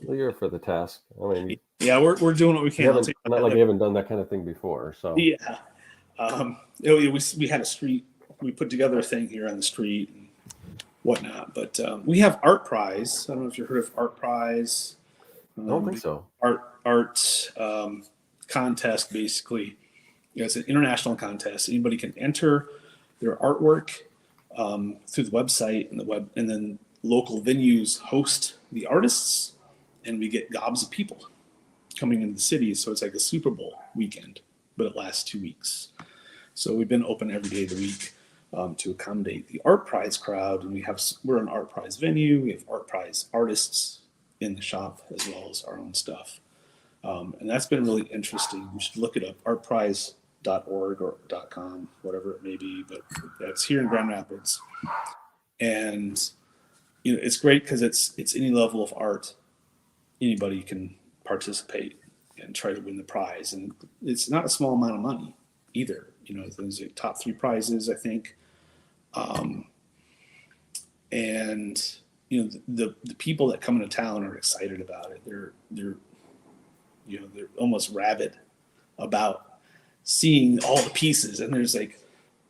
Well, you're for the task. I mean, we're doing what we can. Not like you haven't done that kind of thing before. So yeah, we had a street. We put together a thing here on the street and whatnot. But we have Art Prize. I don't know if you've heard of Art Prize. I don't think so. Art contest, basically. It's an international contest. Anybody can enter their artwork through the website and then local venues host the artists, and we get gobs of people coming into the city. So it's like a Super Bowl weekend, but it lasts 2 weeks. So we've been open every day of the week to accommodate the Art Prize crowd, and we're an Art Prize venue. We have Art Prize artists in the shop as well as our own stuff, and that's been really interesting. You should look it up, artprize.org or .com, whatever it may be, but that's here in Grand Rapids. And it's great because it's any level of art. Anybody can participate and try to win the prize, and it's not a small amount of money either. There's like top 3 prizes, I think, and the people that come into town are excited about it. They're almost rabid about seeing all the pieces, and there's like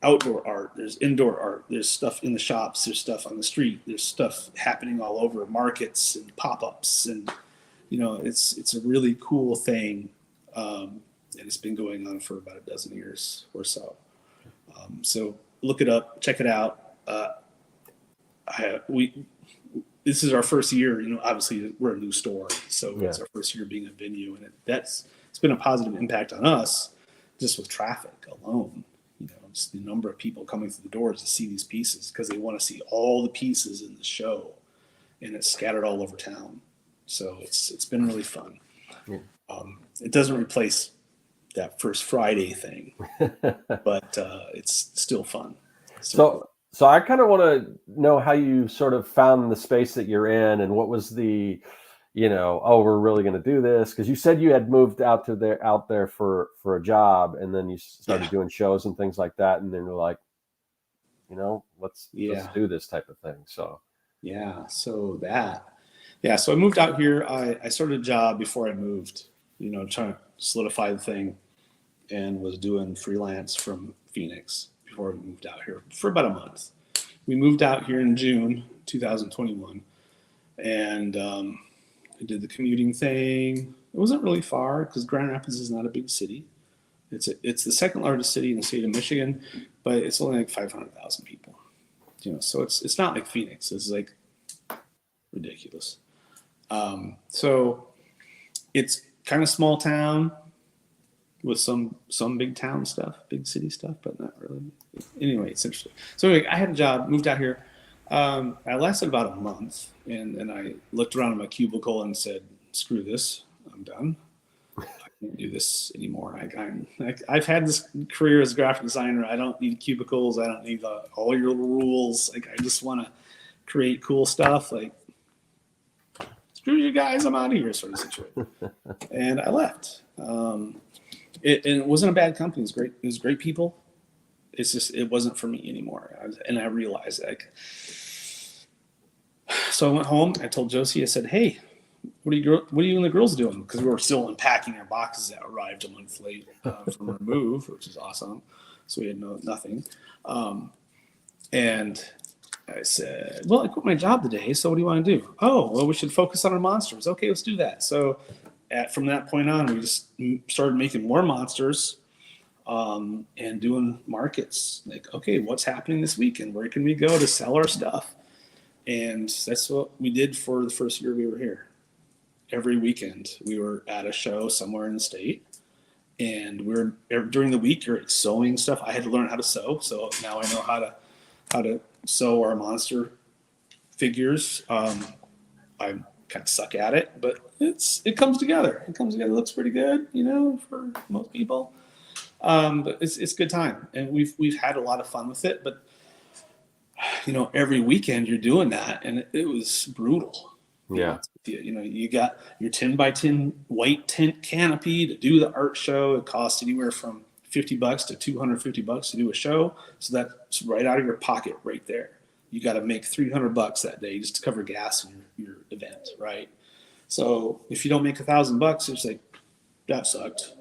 outdoor art, there's indoor art, there's stuff in the shops, there's stuff on the street, there's stuff happening all over markets and pop-ups, and it's a really cool thing, and it's been going on for about a dozen years or so. So look it up, check it out. This is our first year. Obviously we're a new store, so it's our first year being a venue, and it's been a positive impact on us just with traffic alone. Just the number of people coming through the doors to see these pieces because they want to see all the pieces in the show, and it's scattered all over town. So it's been really fun. Yeah. It doesn't replace that first Friday thing, but it's still fun. So I kind of want to know how you sort of found the space that you're in, and what was the, we're really going to do this, because you said you had moved out there for a job, and then you started doing shows and things like that, and then you're like, let's do this type of thing. So so I moved out here. I started a job before I moved, trying to solidify the thing, and was doing freelance from Phoenix before we moved out here for about a month. We moved out here in June 2021, and I did the commuting thing. It wasn't really far because Grand Rapids is not a big city. It's the second largest city in the state of Michigan, but it's only like 500,000 people. So it's not like Phoenix. It's like ridiculous. So it's kind of small town. with some big town stuff, big city stuff, but not really. Anyway, it's interesting. So anyway, I had a job, moved out here. I lasted about a month, and then I looked around in my cubicle and said, "Screw this, I'm done. I can't do this anymore. I've had this career as a graphic designer. I don't need cubicles. I don't need all your little rules. Like, I just want to create cool stuff. Like, screw you guys, I'm out of here," sort of situation. And I left. It wasn't a bad company. It was great people. It's just, it wasn't for me anymore. And I realized, like, so I went home. I told Josie, I said, "Hey, what are you and the girls doing?" Because we were still unpacking our boxes that arrived a month late from our move, which is awesome. So we had nothing. And I said, "Well, I quit my job today. So what do you want to do?" "Oh, well, we should focus on our monsters." "Okay, let's do that." So from that point on, we just started making more monsters. And doing markets, like, okay, what's happening this weekend? Where can we go to sell our stuff? And that's what we did for the first year we were here. Every weekend we were at a show somewhere in the state, and during the week you're sewing stuff. I had to learn how to sew, so now I know how to sew our monster figures. I kind of suck at it, but it comes together. It looks pretty good, for most people. But it's good time, and we've had a lot of fun with it. But every weekend you're doing that, and it was brutal. Yeah. You got your 10 by 10 white tent canopy to do the art show. It costs anywhere from $50 to $250 to do a show. So that's right out of your pocket right there. You got to make $300 that day just to cover gas in your event, right? So if you don't make $1,000, it's like, that sucked,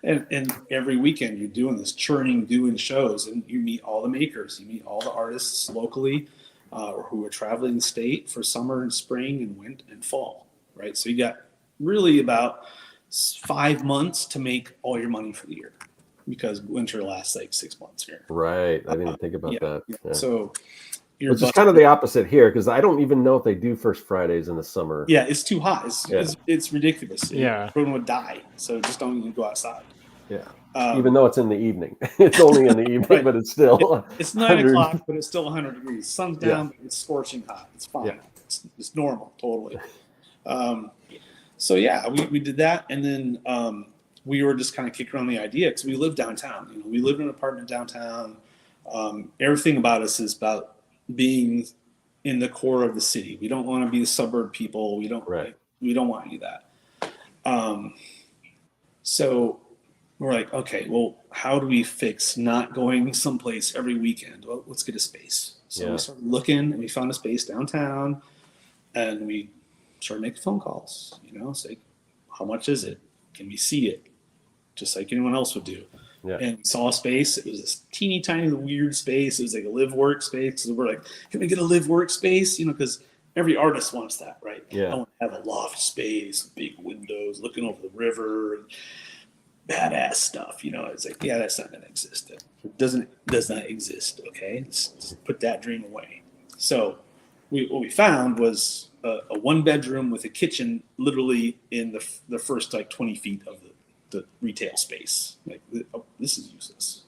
And every weekend you're doing this doing shows, and you meet all the makers, you meet all the artists locally, or who are traveling the state for summer and spring and winter and fall, right? So you got really about 5 months to make all your money for the year, because winter lasts like 6 months here. Right. I didn't think about that. Yeah. So which is kind of the opposite here, because I don't even know if they do first Fridays in the summer. Yeah, it's too hot. It's ridiculous. Yeah. Everyone would die. So just don't even go outside. Yeah. Even though it's in the evening. It's only in the evening, right. But it's still it's 9 o'clock, but it's still 100 degrees. Sun's down, but it's scorching hot. It's fine. Yeah. It's normal, totally. So yeah, we did that, and then we were just kind of kicking around the idea, because we live downtown. We live in an apartment downtown. Everything about us is about being in the core of the city. We don't want to be the suburb people. We don't want to do that. So we're like, okay, well, how do we fix not going someplace every weekend? Well, let's get a space. So we started looking, and we found a space downtown, and we started making phone calls. It's like, how much is it? Can we see it? Just like anyone else would do. Yeah. And we saw a space. It was this teeny tiny weird space. It was like a live work space. So we're like, can we get a live work space? Because every artist wants that, right? Yeah. I want to have a loft space, big windows, looking over the river, and badass stuff. It's like, yeah, that's not going to exist. It does not exist. Okay, let's put that dream away. So what we found was a 1-bedroom with a kitchen, literally in the first like 20 feet of the retail space. Like, this is useless,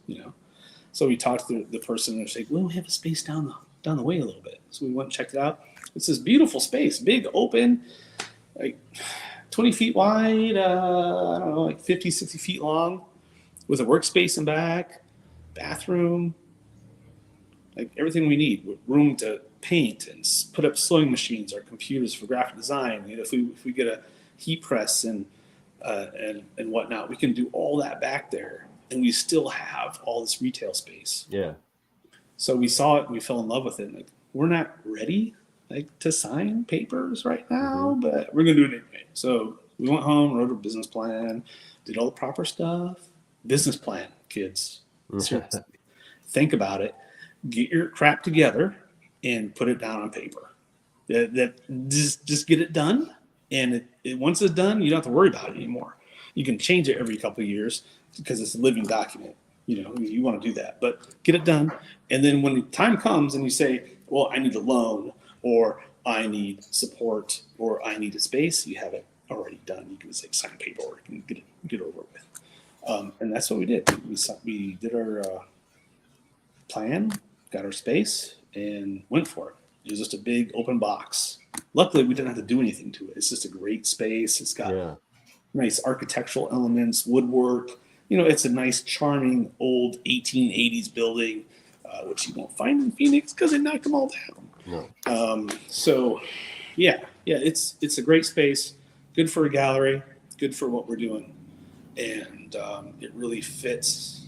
So we talked to the person, and they're like, well, we have a space down the way a little bit. So we went and checked it out. It's this beautiful space, big, open, like 20 feet wide, I don't know, like 50, 60 feet long, with a workspace in back, bathroom, like everything we need, with room to paint and put up sewing machines, our computers for graphic design. If we get a heat press and whatnot, we can do all that back there, and we still have all this retail space. Yeah. So we saw it, and we fell in love with it. Like, we're not ready to sign papers right now, but we're gonna do it anyway. So we went home, wrote a business plan, did all the proper stuff. Business plan, kids. Seriously. Think about it. Get your crap together and put it down on paper. That just get it done. And once it's done, you don't have to worry about it anymore. You can change it every couple of years because it's a living document. You want to do that, but get it done. And then when the time comes and you say, well, I need a loan, or I need support, or I need a space, you have it already done. You can just like sign paperwork and get it over with. And that's what we did. We did our plan, got our space, and went for it. It was just a big open box. Luckily, we didn't have to do anything to it. It's just a great space. It's got nice architectural elements, woodwork. You know, it's a nice, charming, old 1880s building, which you won't find in Phoenix because they knocked them all down. No. So, yeah, it's a great space. Good for a gallery. Good for what we're doing, and it really fits.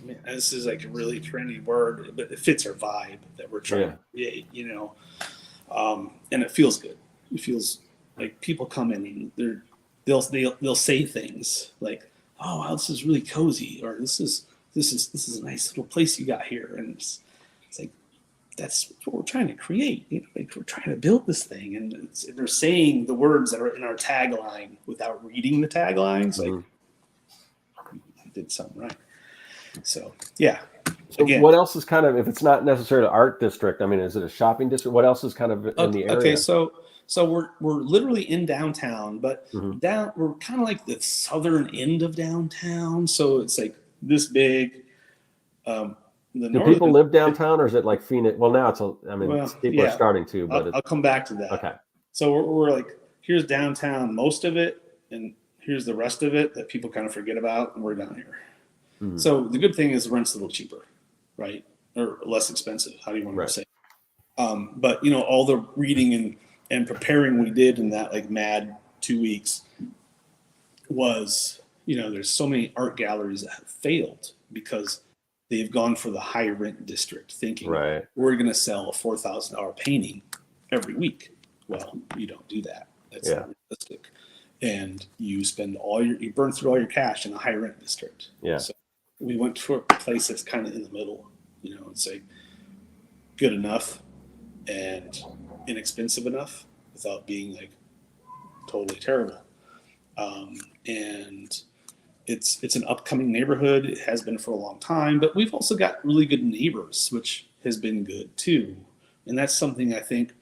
I mean, this is like a really trendy word, but it fits our vibe that we're trying to create, you know. And it feels good. It feels like people come in and they'll say things like, "Oh, wow, this is really cozy," or "This is a nice little place you got here," and it's like that's what we're trying to create. You know, like we're trying to build this thing, and they're saying the words that are in our tagline without reading the tagline. It's like you did something right. So yeah. So again, what else is kind of, if it's not necessarily an art district, I mean, is it a shopping district? What else is kind of in the area? Okay, so we're literally in downtown, but we're kind of like the southern end of downtown. So it's like this big. Do people live downtown, or is it like Phoenix? Well, now people are starting to, but I'll come back to that. Okay. So we're like, here's downtown, most of it, and here's the rest of it that people kind of forget about, and we're down here. So the good thing is the rent's a little cheaper, right? Or less expensive. How do you want to say? But you know, all the reading and preparing we did in that like mad 2 weeks was, you know, there's so many art galleries that have failed because they've gone for the high rent district, thinking we're going to sell a $4,000 painting every week. Well, you don't do that. That's not realistic. And you you burn through all your cash in a high rent district. Yeah. So we went to a place that's kind of in the middle, you know, it's like good enough and inexpensive enough without being like totally terrible. And it's an upcoming neighborhood. It has been for a long time, but we've also got really good neighbors, which has been good too. And that's something I think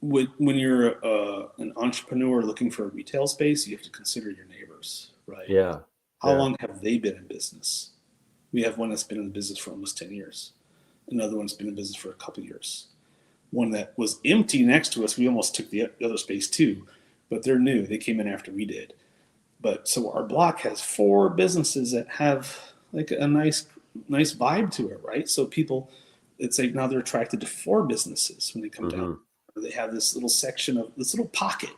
when you're an entrepreneur looking for a retail space, you have to consider your neighbors, right? Yeah. How long have they been in business? We have one that's been in business for almost 10 years. Another one's been in business for a couple of years. One that was empty next to us, we almost took the other space too, but they're new. They came in after we did. But so our block has 4 businesses that have like a nice vibe to it, right? So people, it's like now they're attracted to 4 businesses when they come down. They have this little section of this little pocket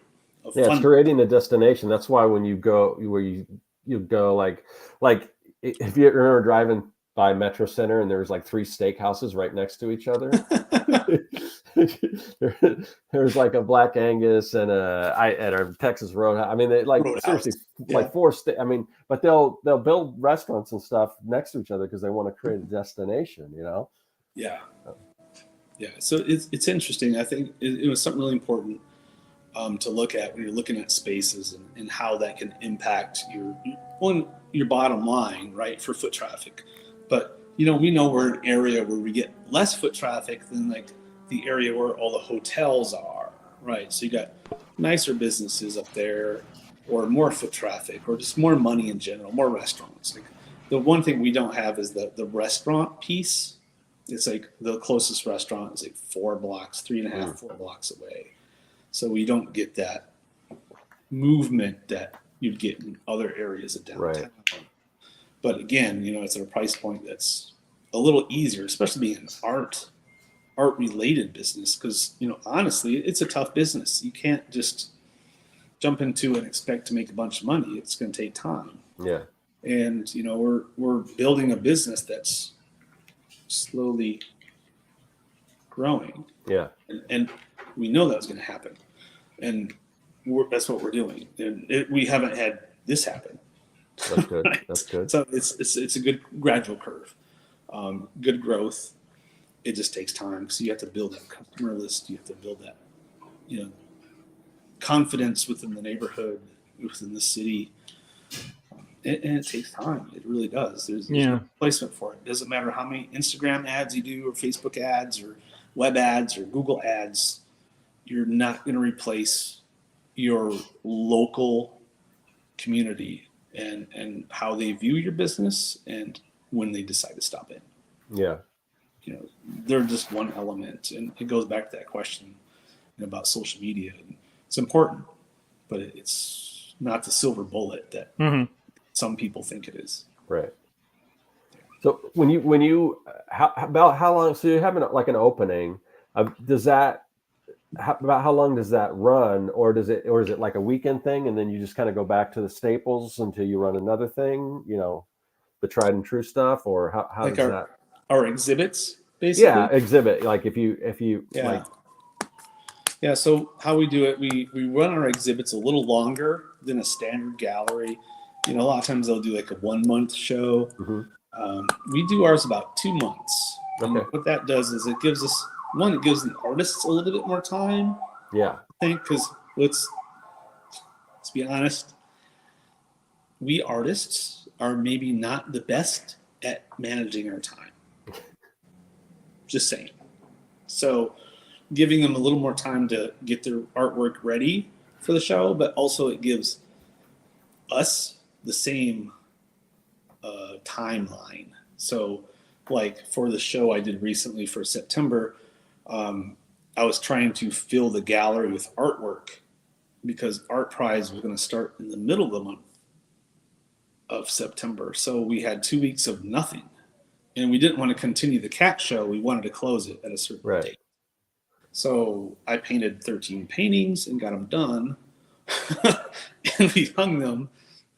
of fun. It's creating a destination. That's why when you go where you go like if you remember driving by Metro Center and there was like 3 steakhouses right next to each other. There's like a Black Angus and a Texas Roadhouse. I mean, they like Roadhouse. Seriously like 4 but they'll build restaurants and stuff next to each other because they want to create a destination, you know? Yeah. Yeah. So it's interesting. I think it was something really important to look at when you're looking at spaces and how that can impact your bottom line, right, for foot traffic. But, you know, we know we're an area where we get less foot traffic than like the area where all the hotels are, right? So you got nicer businesses up there or more foot traffic or just more money in general, more restaurants. Like the one thing we don't have is the restaurant piece. It's like the closest restaurant is like 4 blocks, 3.5, 4 blocks away. So we don't get that movement that you'd get in other areas of downtown. Right. But again, you know, it's at a price point that's a little easier, especially being an art related business. Because, you know, honestly, it's a tough business. You can't just jump into and expect to make a bunch of money. It's going to take time. Yeah. And, you know, we're building a business that's slowly growing. Yeah. And we know that's going to happen. And that's what we're doing. And we haven't had this happen. That's good. Right? That's good. So it's a good gradual curve. Good growth. It just takes time because you have to build that customer list. You have to build that, you know, confidence within the neighborhood, within the city. And it takes time. It really does. There's no placement for it. It doesn't matter how many Instagram ads you do or Facebook ads or web ads or Google ads. You're not going to replace, your local community and how they view your business and when they decide to stop in. Yeah. You know, they're just one element, and it goes back to that question about social media. It's important, but it's not the silver bullet that some people think it is. Right. So when you about how long? So you have like an opening. Does that about how long does that run, or is it like a weekend thing, and then you just kind of go back to the staples until you run another thing? You know, the tried and true stuff, or how Like does that? Our exhibits, basically. Yeah, exhibit. Like if you like. Yeah, so how we do it, we run our exhibits a little longer than a standard gallery. You know, a lot of times they'll do like a 1 month show. Mm-hmm. We do ours about 2 months. Okay. And what that does is it gives us, it gives the artists a little bit more time. Yeah. I think, because let's be honest, we artists are maybe not the best at managing our time. Just saying. So giving them a little more time to get their artwork ready for the show, but also it gives us the same timeline. So like for the show I did recently for September, I was trying to fill the gallery with artwork because Art Prize was going to start in the middle of the month of September. So we had 2 weeks of nothing, and we didn't want to continue the cat show. We wanted to close it at a certain date. So I painted 13 paintings and got them done. And we hung them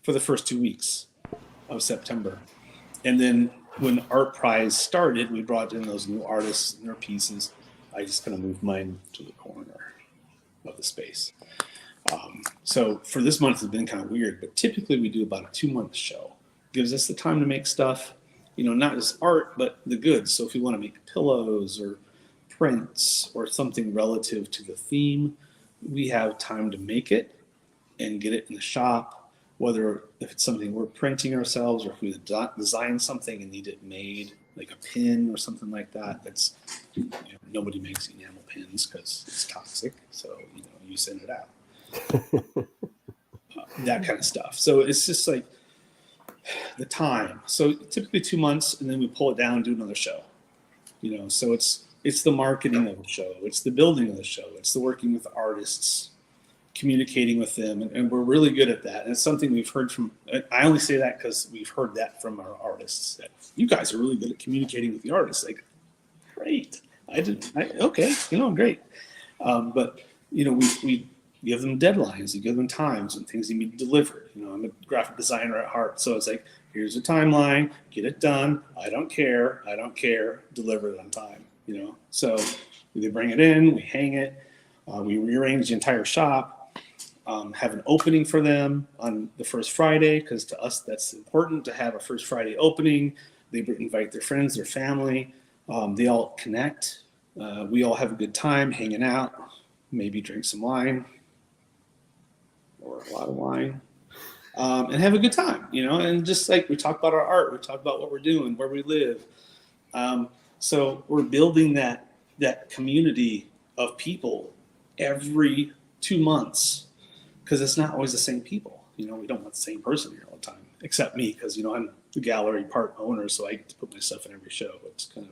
for the first 2 weeks of September. And then when Art Prize started, we brought in those new artists and their pieces. I just kind of moved mine to the corner of the space. So for this month, it's been kind of weird, but typically we do about a 2 month show. Gives us the time to make stuff, you know, not just art, but the goods. So if you want to make pillows or prints or something relative to the theme, we have time to make it and get it in the shop, whether if it's something we're printing ourselves or if we design something and need it made, like a pin or something like that. That's, you know, nobody makes enamel pins because it's toxic, so you know, you send it out. That kind of stuff. So it's just like the time. So typically 2 months, and then we pull it down and do another show. You know, so it's the marketing of the show, it's the building of the show, it's the working with the artists, communicating with them, and we're really good at that. And it's something we've heard from. I only say that because we've heard that from our artists. That you guys are really good at communicating with the artists. Like, great. Okay, you know, great. But you know, we give them deadlines, you give them times and things need to be delivered. You know, I'm a graphic designer at heart, so it's like, here's a timeline, get it done. I don't care, deliver it on time. You know, so they bring it in, we hang it, we rearrange the entire shop, have an opening for them on the first Friday, because to us that's important to have a first Friday opening. They invite their friends, their family, they all connect, we all have a good time hanging out, maybe drink some wine or a lot of wine, and have a good time, you know, and just like we talk about our art, we talk about what we're doing, where we live. So we're building that community of people every 2 months, because it's not always the same people. You know, we don't want the same person here all the time, except me, because, you know, I'm the gallery part owner, so I get to put my stuff in every show. It's kind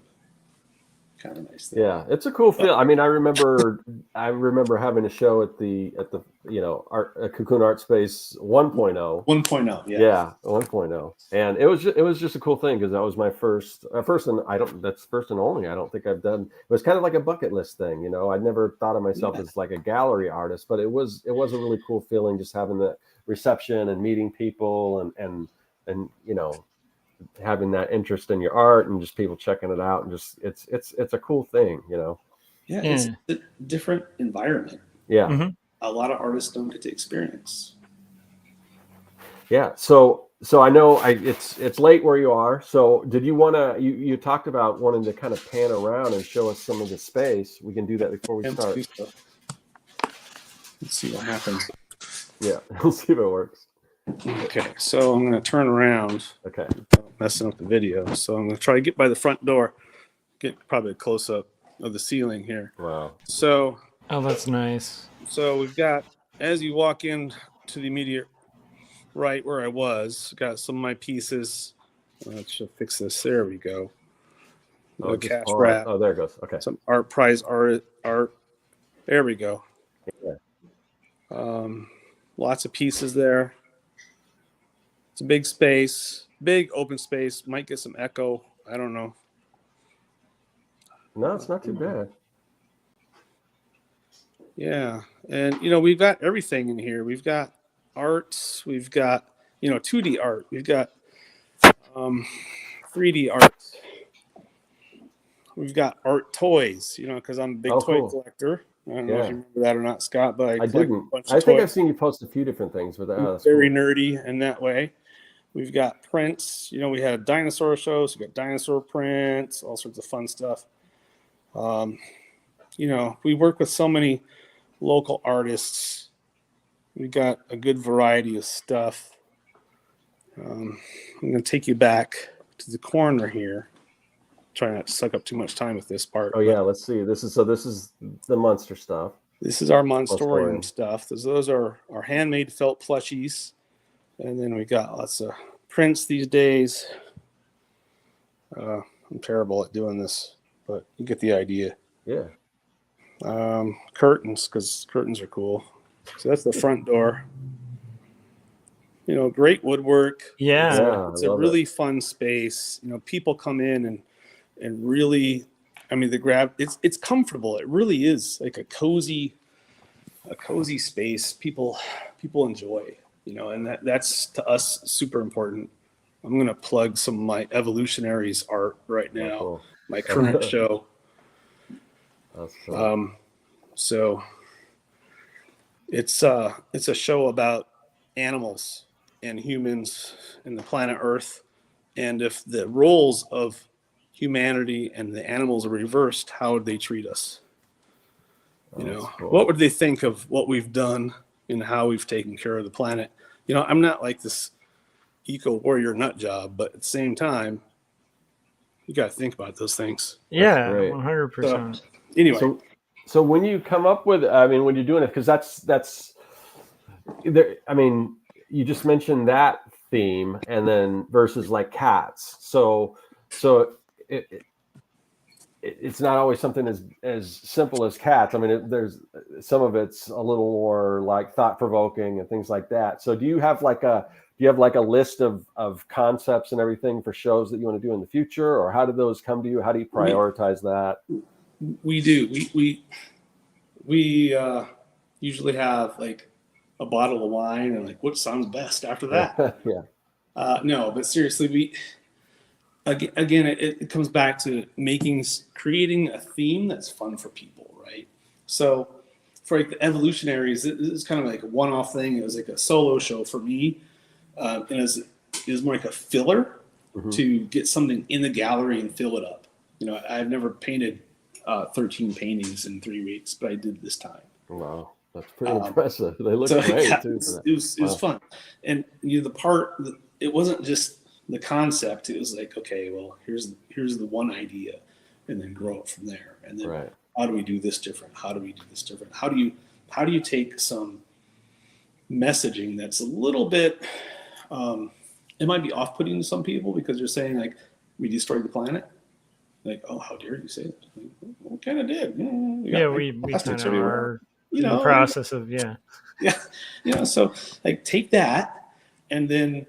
of nice thing. Yeah, it's a cool feel. I mean, I remember having a show at the you know, Cacoon Art Space 1.0. 1.0, yeah. Yeah, 1.0, and it was just a cool thing, because that was my first and that's first and only. I don't think I've done. It was kind of like a bucket list thing, you know. I never thought of myself as like a gallery artist, but it was a really cool feeling, just having the reception and meeting people and you know, having that interest in your art and just people checking it out, and just it's a cool thing, you know. Yeah, it's a different environment. Yeah. A lot of artists don't get to experience. Yeah, so I know it's late where you are. So did you want to? You talked about wanting to kind of pan around and show us some of the space. We can do that before we start. Let's see what happens. Yeah, we'll see if it works. Okay, so I'm going to turn around. Okay. Messing up the video. So I'm going to try to get by the front door. Get probably a close up of the ceiling here. Wow. So. Oh, that's nice. So we've got as you walk in to the immediate right where I was, got some of my pieces. Let's fix this. There we go. Oh, The just cash pause. wrap. Oh, there it goes. Okay. Some art prize art. There we go. Yeah. Lots of pieces there. It's a big space, big open space. Might get some echo. I don't know. No, it's not too bad. Yeah, and we've got everything in here. We've got arts. We've got 2D art. We've got 3D art. We've got art toys. Because I'm a big toy cool. collector. I don't know if you remember that or not, Scott, but I collect didn't. a bunch I of think toys. I've seen you post a few different things, but that's very cool. nerdy in that way. We've got prints. We had a dinosaur show, so we got dinosaur prints, all sorts of fun stuff. We work with so many local artists. We got a good variety of stuff. I'm going to take you back to the corner here. Try not to suck up too much time with this part. Oh yeah, let's see. This is the monster stuff. This is our Monstorium stuff. Those are our handmade felt plushies. And then we got lots of prints these days. I'm terrible at doing this, but you get the idea. Yeah. Curtains, because curtains are cool. So that's the front door. Great woodwork. Yeah. It's a really fun space. People come in and really, it's comfortable. It really is like a cozy space. People enjoy, and that's to us super important. I'm going to plug some of my Evolutionaries art right now. Cool. My current show. That's cool. So it's a show about animals and humans and the planet Earth, and if the roles of humanity and the animals are reversed, how would they treat us? Cool. What would they think of what we've done and how we've taken care of the planet? I'm not like this eco warrior nut job, but at the same time, you got to think about those things. Yeah, great. 100%. So, anyway, so when you come up with, when you're doing it, because that's there. You just mentioned that theme, and then versus like cats. So it's not always something as simple as cats. There's some of it's a little more like thought provoking and things like that. So do you have like a list of concepts and everything for shows that you want to do in the future, or how do those come to you? How do you prioritize that? We do. We usually have like a bottle of wine and like what sounds best after that. Yeah. No, but seriously, again, it comes back to creating a theme that's fun for people, right? So for like the Evolutionaries, this is kind of like a one-off thing. It was like a solo show for me, and it was more like a filler to get something in the gallery and fill it up. I've never painted 13 paintings in 3 weeks, but I did this time. Wow, that's pretty impressive. They look great too. It was fun, and it wasn't just the concept. It was like, okay, well, here's the one idea, and then grow it from there. And then how do we do this different? How do we do this different? How do you take some messaging that's a little bit, it might be off-putting to some people because you're saying like we destroyed the planet. Like, oh, how dare you say that? Like, well, we kind of did. We kind of are in the process of So like take that and then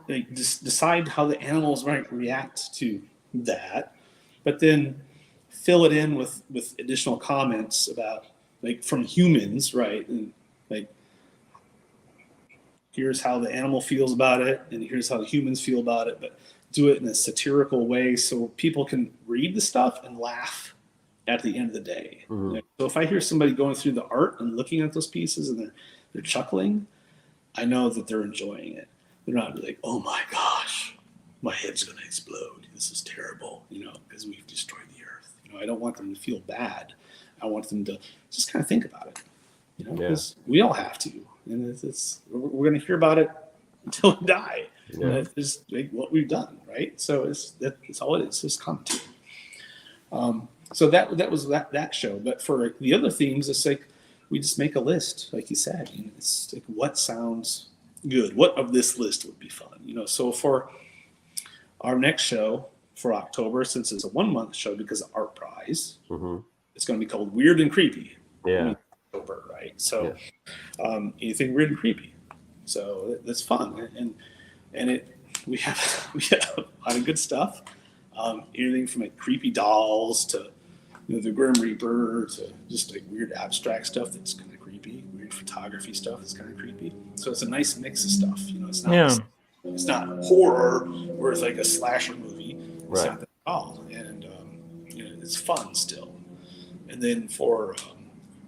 like, just decide how the animals might react to that, but then fill it in with additional comments about like from humans, right? And like here's how the animal feels about it, and here's how the humans feel about it, but do it in a satirical way so people can read the stuff and laugh at the end of the day. Like, so if I hear somebody going through the art and looking at those pieces and they're chuckling, I know that they're enjoying it. They're not like, oh my gosh, my head's going to explode. This is terrible, because we've destroyed the earth. I don't want them to feel bad. I want them to just kind of think about it, because we all have to. And we're going to hear about it until we die. Yeah. And it's like what we've done, right? So it's all it is. It's commentary. So that was that show. But for the other themes, it's like we just make a list, like you said. You know, it's like, what sounds good? What of this list would be fun? You know, so for our next show for October, since it's a 1 month show because of Art Prize, it's going to be called Weird and Creepy. Yeah. October, right? So anything weird and creepy. So that's fun, and we have a lot of good stuff. Anything from like creepy dolls to the Grim Reaper to just like weird abstract stuff that's kind of creepy, weird photography stuff that's kind of creepy. So it's a nice mix of stuff. You know, it's not horror or it's like a slasher movie. It's not that at all, and it's fun still. And then for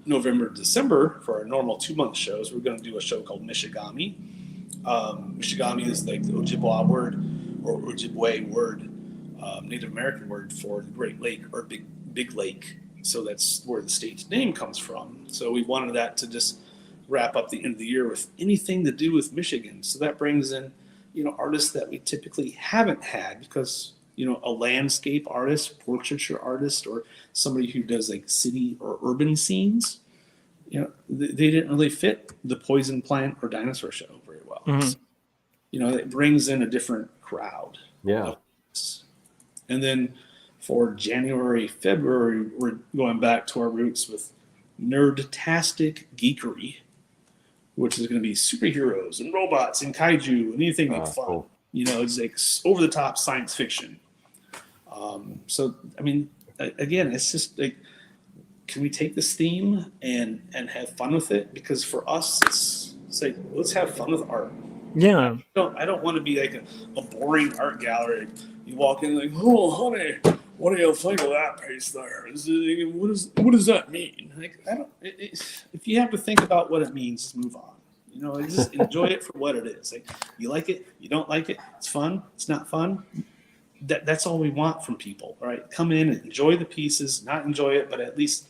November, December, for our normal 2 month shows, we're going to do a show called Michagain. Michagain is like the Ojibwa word or Ojibwe word, Native American word for the Great Lake or Big Lake. So that's where the state's name comes from. So we wanted that to just wrap up the end of the year with anything to do with Michigan. So that brings in, artists that we typically haven't had because, a landscape artist, portraiture artist, or somebody who does like city or urban scenes, they didn't really fit the poison plant or dinosaur show very well. So, it brings in a different crowd. Yeah. And then for January, February, we're going back to our roots with Nerdtastic Geekery, which is going to be superheroes and robots and kaiju and anything like fun. Cool. It's like over the top science fiction. So, I mean, again, it's just like, can we take this theme and have fun with it? Because for us, it's like, let's have fun with art. Yeah. I don't want to be like a boring art gallery. You walk in like, oh, honey, what do you think of that piece there? What does that mean? Like, if you have to think about what it means, just move on. Just enjoy it for what it is. Like, you like it, you don't like it, it's fun, it's not fun. That's all we want from people, right? Come in and enjoy the pieces, not enjoy it, but at least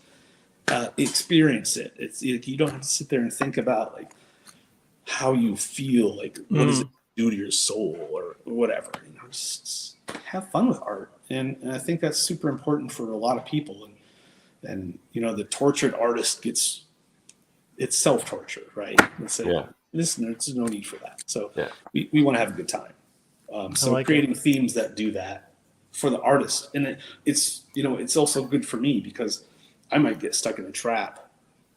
experience it. It's you don't have to sit there and think about like how you feel, like what does it do to your soul or whatever. Just have fun with art, and I think that's super important for a lot of people. And the tortured artist it's self-torture, right? There's no need for that. So we want to have a good time. So creating themes that do that for the artist, and it's also good for me because I might get stuck in a trap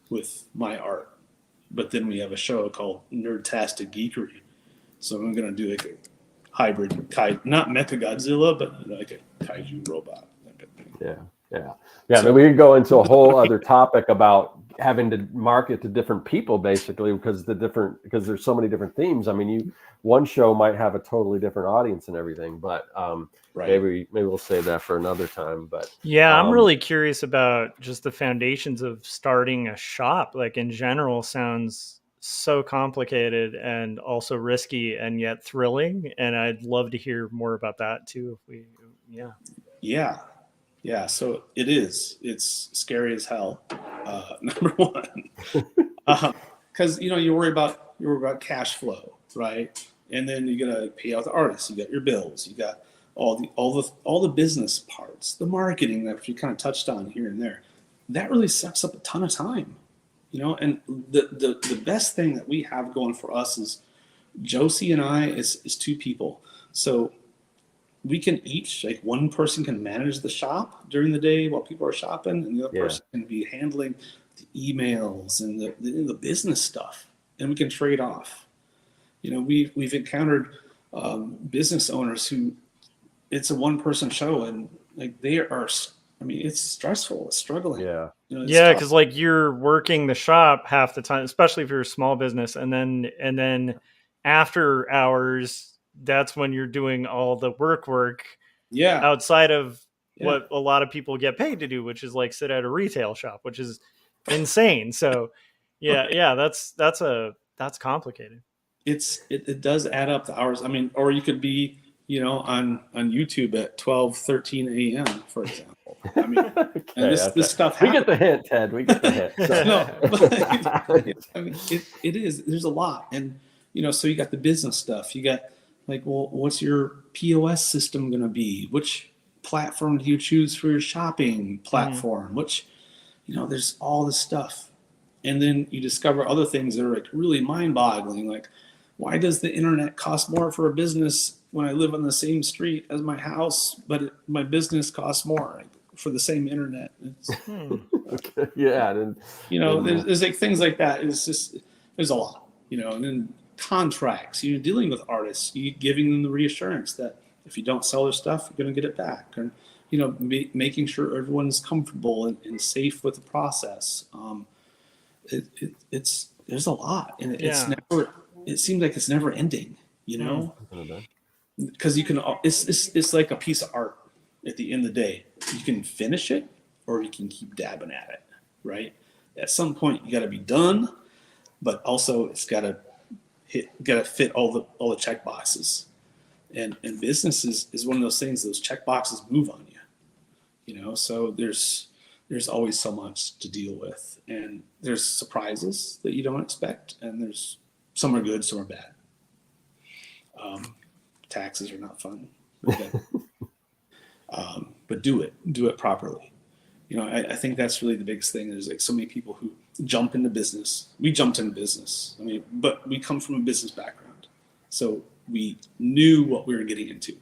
with my art, but then we have a show called Nerdtastic Geekery, so I'm going to do like a hybrid not Mechagodzilla, but like a kaiju robot. So we could go into a whole other topic about having to market to different people, basically, because there's so many different themes. I mean, one show might have a totally different audience and everything, but maybe we'll save that for another time. But I'm really curious about just the foundations of starting a shop. Like in general, sounds so complicated and also risky and yet thrilling. And I'd love to hear more about that too. Yeah, so it's scary as hell. Number one, because you worry about cash flow, right? And then you gotta pay out the artists. You got your bills. You got all the business parts, the marketing that you kind of touched on here and there. That really sucks up a ton of time, And the best thing that we have going for us is Josie and I is two people, so we can each, like one person can manage the shop during the day while people are shopping, and the other person can be handling the emails and the business stuff, and we can trade off. We've encountered business owners who it's a one person show, and like they are. I mean, it's stressful. It's struggling. Yeah. Because like you're working the shop half the time, especially if you're a small business, and then after hours, that's when you're doing all the work outside of what a lot of people get paid to do, which is like sit at a retail shop, which is insane. So that's complicated. It does add up the hours. I mean, or you could be, on YouTube at 12:13 a.m., for example. I mean, and this stuff happens. We get the hint, Ted. We get the hint. So. No, but, I mean, it is. There's a lot, and so you got the business stuff. You got like, well, what's your POS system going to be? Which platform do you choose for your shopping platform? Which, there's all this stuff. And then you discover other things that are like really mind-boggling. Like, why does the internet cost more for a business when I live on the same street as my house, but my business costs more for the same internet? Okay. Yeah. And, There's like things like that. It's just, there's a lot, and then contracts, you're dealing with artists, you giving them the reassurance that if you don't sell their stuff, you're going to get it back. Or, making sure everyone's comfortable and safe with the process. There's a lot, and it seems like it's never ending, because you can, it's like a piece of art. At the end of the day, you can finish it or you can keep dabbing at it, right? At some point you got to be done, but also it's got to fit all the check boxes, and business is one of those things, those check boxes move on you, so there's always so much to deal with, and there's surprises that you don't expect, and there's some are good, some are bad. Taxes are not fun, but do it properly. I think that's really the biggest thing. There's like so many people who jump into business. We jumped into business. But we come from a business background, so we knew what we were getting into.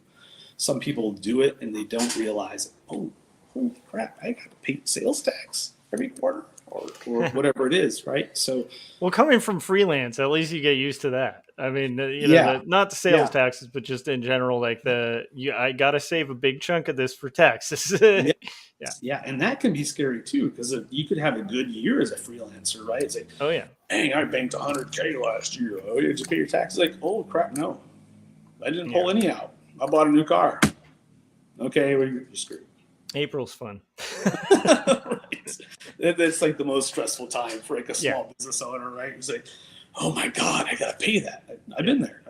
Some people do it and they don't realize, oh, holy crap, I got to pay sales tax every quarter or whatever it is, right? So, well, coming from freelance, at least you get used to that. Not the sales taxes, but just in general, like I got to save a big chunk of this for taxes. Yeah, and that can be scary too, because you could have a good year as a freelancer, right? It's like, oh yeah, dang, I banked $100K last year. Oh, you just pay your taxes. Like, oh crap, no, I didn't pull any out. I bought a new car. Okay, well, you're screwed. April's fun. Right. That's like the most stressful time for like a small business owner, right? It's like, oh my God, I gotta pay that. I've been there.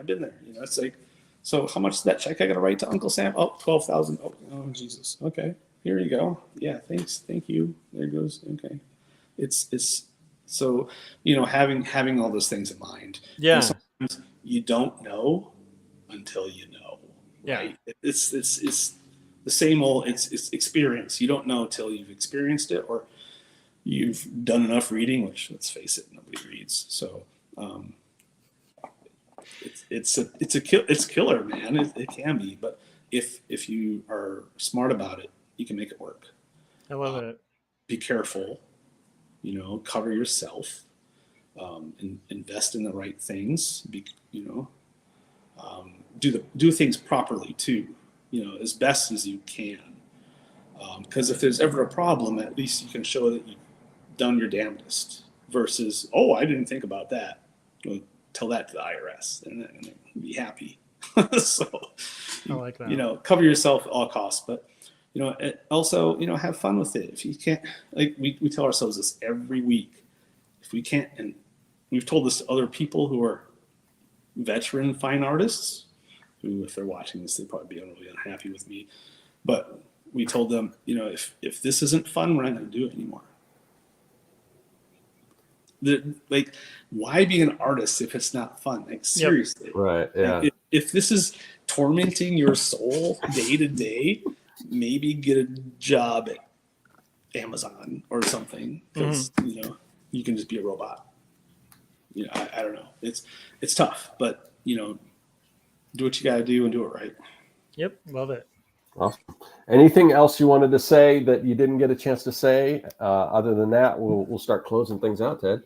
It's like, so how much is that check I gotta write to Uncle Sam? Oh, $12,000. Oh, Jesus. Okay, here you go. Yeah, thanks. Thank you. There it goes. Okay. It's so, having all those things in mind. Yeah. Sometimes you don't know until you know. Right? Yeah. It's the same old, it's experience. You don't know till you've experienced it, or you've done enough reading, which, let's face it, nobody reads. So it's killer, man. It can be, but if you are smart about it, you can make it work. I love it. Be careful, cover yourself, and invest in the right things. Do things properly too, as best as you can. Because if there's ever a problem, at least you can show that you've done your damnedest. Versus, oh, I didn't think about that. Well, tell that to the IRS, and they'll be happy. So, I like that. Cover yourself at all costs, but also, have fun with it. If you can't, like we tell ourselves this every week, if we can't, and we've told this to other people who are veteran fine artists, who, if they're watching this, they'd probably be really unhappy with me. But we told them, if this isn't fun, we're not going to do it anymore. Why be an artist if it's not fun? Like, seriously. Yep. Right. Yeah. If this is tormenting your soul day to day, maybe get a job at Amazon or something, because you can just be a robot. I don't know. It's tough, but do what you got to do and do it right. Yep, love it. Awesome. Anything else you wanted to say that you didn't get a chance to say? Other than that, we'll start closing things out, Ted.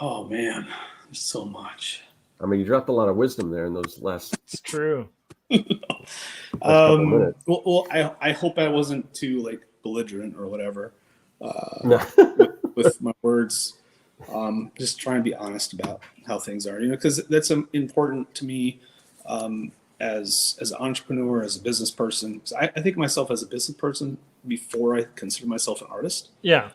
Oh man, there's so much. You dropped a lot of wisdom there in those last. It's true. Couple minutes. Well, I hope I wasn't too belligerent or whatever. No. with my words. Just trying to be honest about how things are, because that's important to me. As an entrepreneur, as a business person, I think of myself as a business person before I consider myself an artist. Yeah.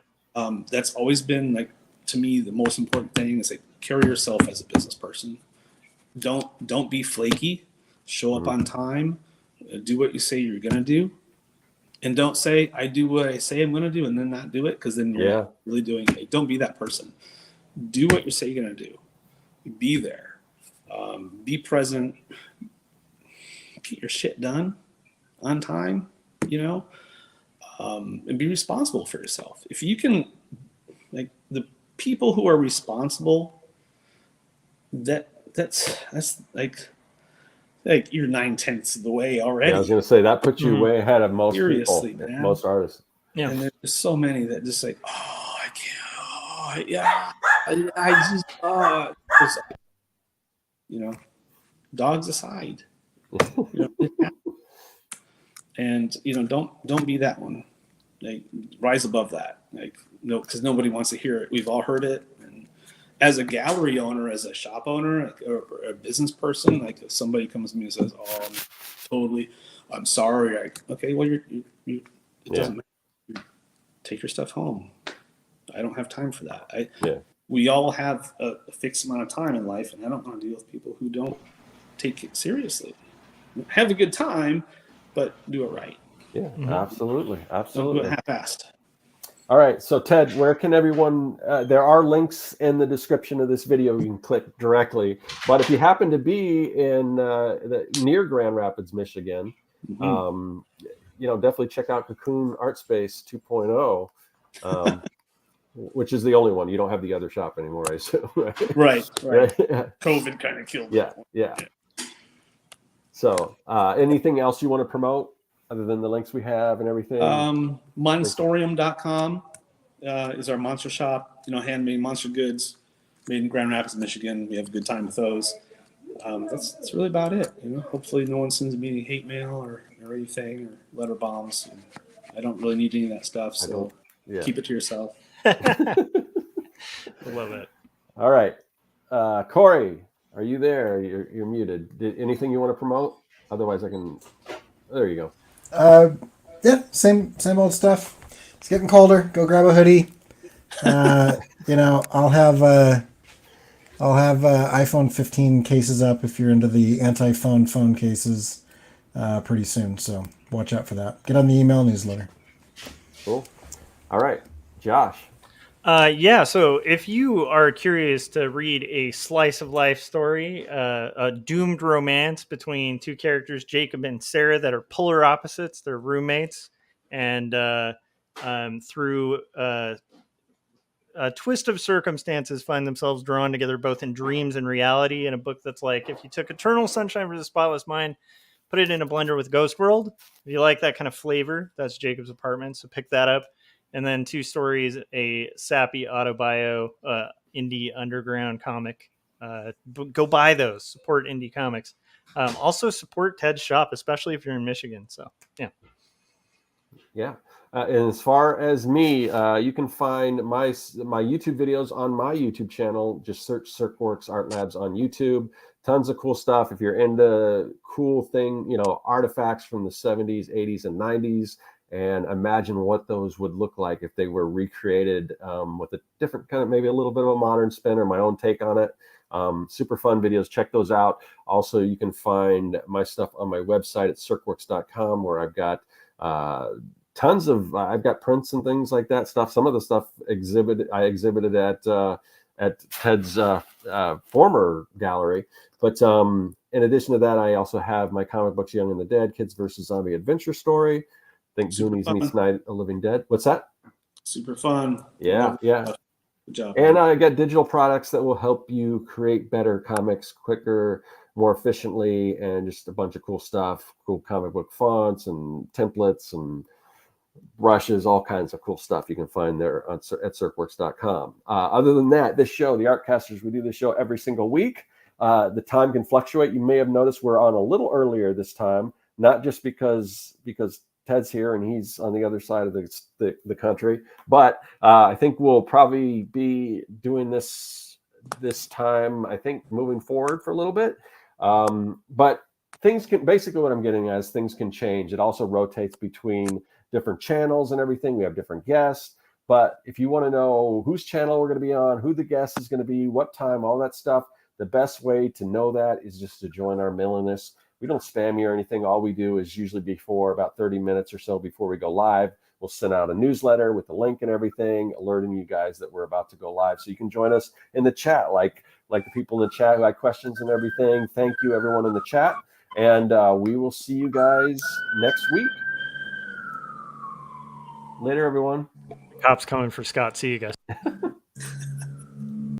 That's always been to me, the most important thing is carry yourself as a business person. Don't be flaky. Show up on time. Do what you say you're gonna do, and don't say I do what I say I'm gonna do and then not do it, because then you're not really doing it. Don't be that person. Do what you say you're gonna do. Be there. Be present. Get your shit done on time, and be responsible for yourself. If you can, people who are responsible, that's like you're 9/10 of the way already. Yeah, I was going to say that puts you Mhm. way ahead of most Seriously, people, man. most artists. Yeah. And there's so many that just like, oh, I can't. Oh, yeah, I just, it's, you know, dogs aside, you know, and you know, don't be that one. Like, rise above that. Like, no, because nobody wants to hear it. We've all heard it. And as a gallery owner, as a shop owner, like, or a business person, like if somebody comes to me and says, "Oh, I'm sorry." Okay, well, it doesn't matter. Take your stuff home. I don't have time for that. We all have a fixed amount of time in life, and I don't want to deal with people who don't take it seriously. Have a good time, but do it right. Yeah, absolutely. Don't do it half-assed. All right, so Ted, where can everyone, there are links in the description of this video, you can click directly, but if you happen to be in near Grand Rapids, Michigan, you know, definitely check out Cacoon Art Space 2.0, which is the only one. You don't have the other shop anymore, I assume. Right. Yeah. COVID kind of killed Yeah, yeah. So anything else you want to promote other than the links we have and everything? Monstorium.com is our monster shop. You know, handmade monster goods made in Grand Rapids, Michigan. We have a good time with those. That's really about it. You know, hopefully no one sends me any hate mail or anything or letter bombs. I don't really need any of that stuff, so keep it to yourself. I love it. All right, Corey, are you there? You're muted. Anything you want to promote? Otherwise, I can. There you go. Yeah, same old stuff. It's getting colder. Go grab a hoodie. You know, I'll have iPhone 15 cases up if you're into the phone cases pretty soon. So watch out for that. Get on the email newsletter. Cool. All right, Josh. Yeah, so if you are curious to read a slice of life story, a doomed romance between two characters, Jacob and Sarah, that are polar opposites, they're roommates, and through a twist of circumstances find themselves drawn together both in dreams and reality, in a book that's like, if you took Eternal Sunshine of the Spotless Mind, put it in a blender with Ghost World, if you like that kind of flavor, that's Jacob's Apartment, so pick that up. And then two stories, a sappy autobio, indie underground comic. Go buy those. Support indie comics. Also support Ted's shop, especially if you're in Michigan. So, yeah. Yeah. And as far as me, you can find my YouTube videos on my YouTube channel. Just search Circworks Art Labs on YouTube. Tons of cool stuff. If you're into cool thing, you know, artifacts from the 70s, 80s, and 90s, and imagine what those would look like if they were recreated with a different kind of, maybe a little bit of a modern spin or my own take on it. Super fun videos. Check those out. Also, you can find my stuff on my website at circworks.com, where I've got tons of, I've got prints and things like that stuff. Some of the stuff I exhibited at Ted's former gallery. But in addition to that, I also have my comic books, Young and the Dead, Kids versus Zombie Adventure Story. Think Goonies meets Night of the Living Dead. What's that? Super fun. Yeah, yeah. Good job. And I got digital products that will help you create better comics quicker, more efficiently, and just a bunch of cool stuff, cool comic book fonts and templates and brushes, all kinds of cool stuff you can find there at circworks.com. Other than that, this show, the Artcasters, we do this show every single week. The time can fluctuate. You may have noticed we're on a little earlier this time, not just because Ted's here and he's on the other side of the country, but I think we'll probably be doing this time, I think, moving forward for a little bit. But things can, basically what I'm getting at is things can change. It also rotates between different channels and everything. We have different guests. But if you want to know whose channel we're going to be on, who the guest is going to be, what time, all that stuff, the best way to know that is just to join our mailing list. We don't spam you or anything. All we do is usually before about 30 minutes or so before we go live, we'll send out a newsletter with the link and everything, alerting you guys that we're about to go live. So you can join us in the chat, like the people in the chat who had questions and everything. Thank you, everyone in the chat. And we will see you guys next week. Later, everyone. Cops coming for Scott. See you guys.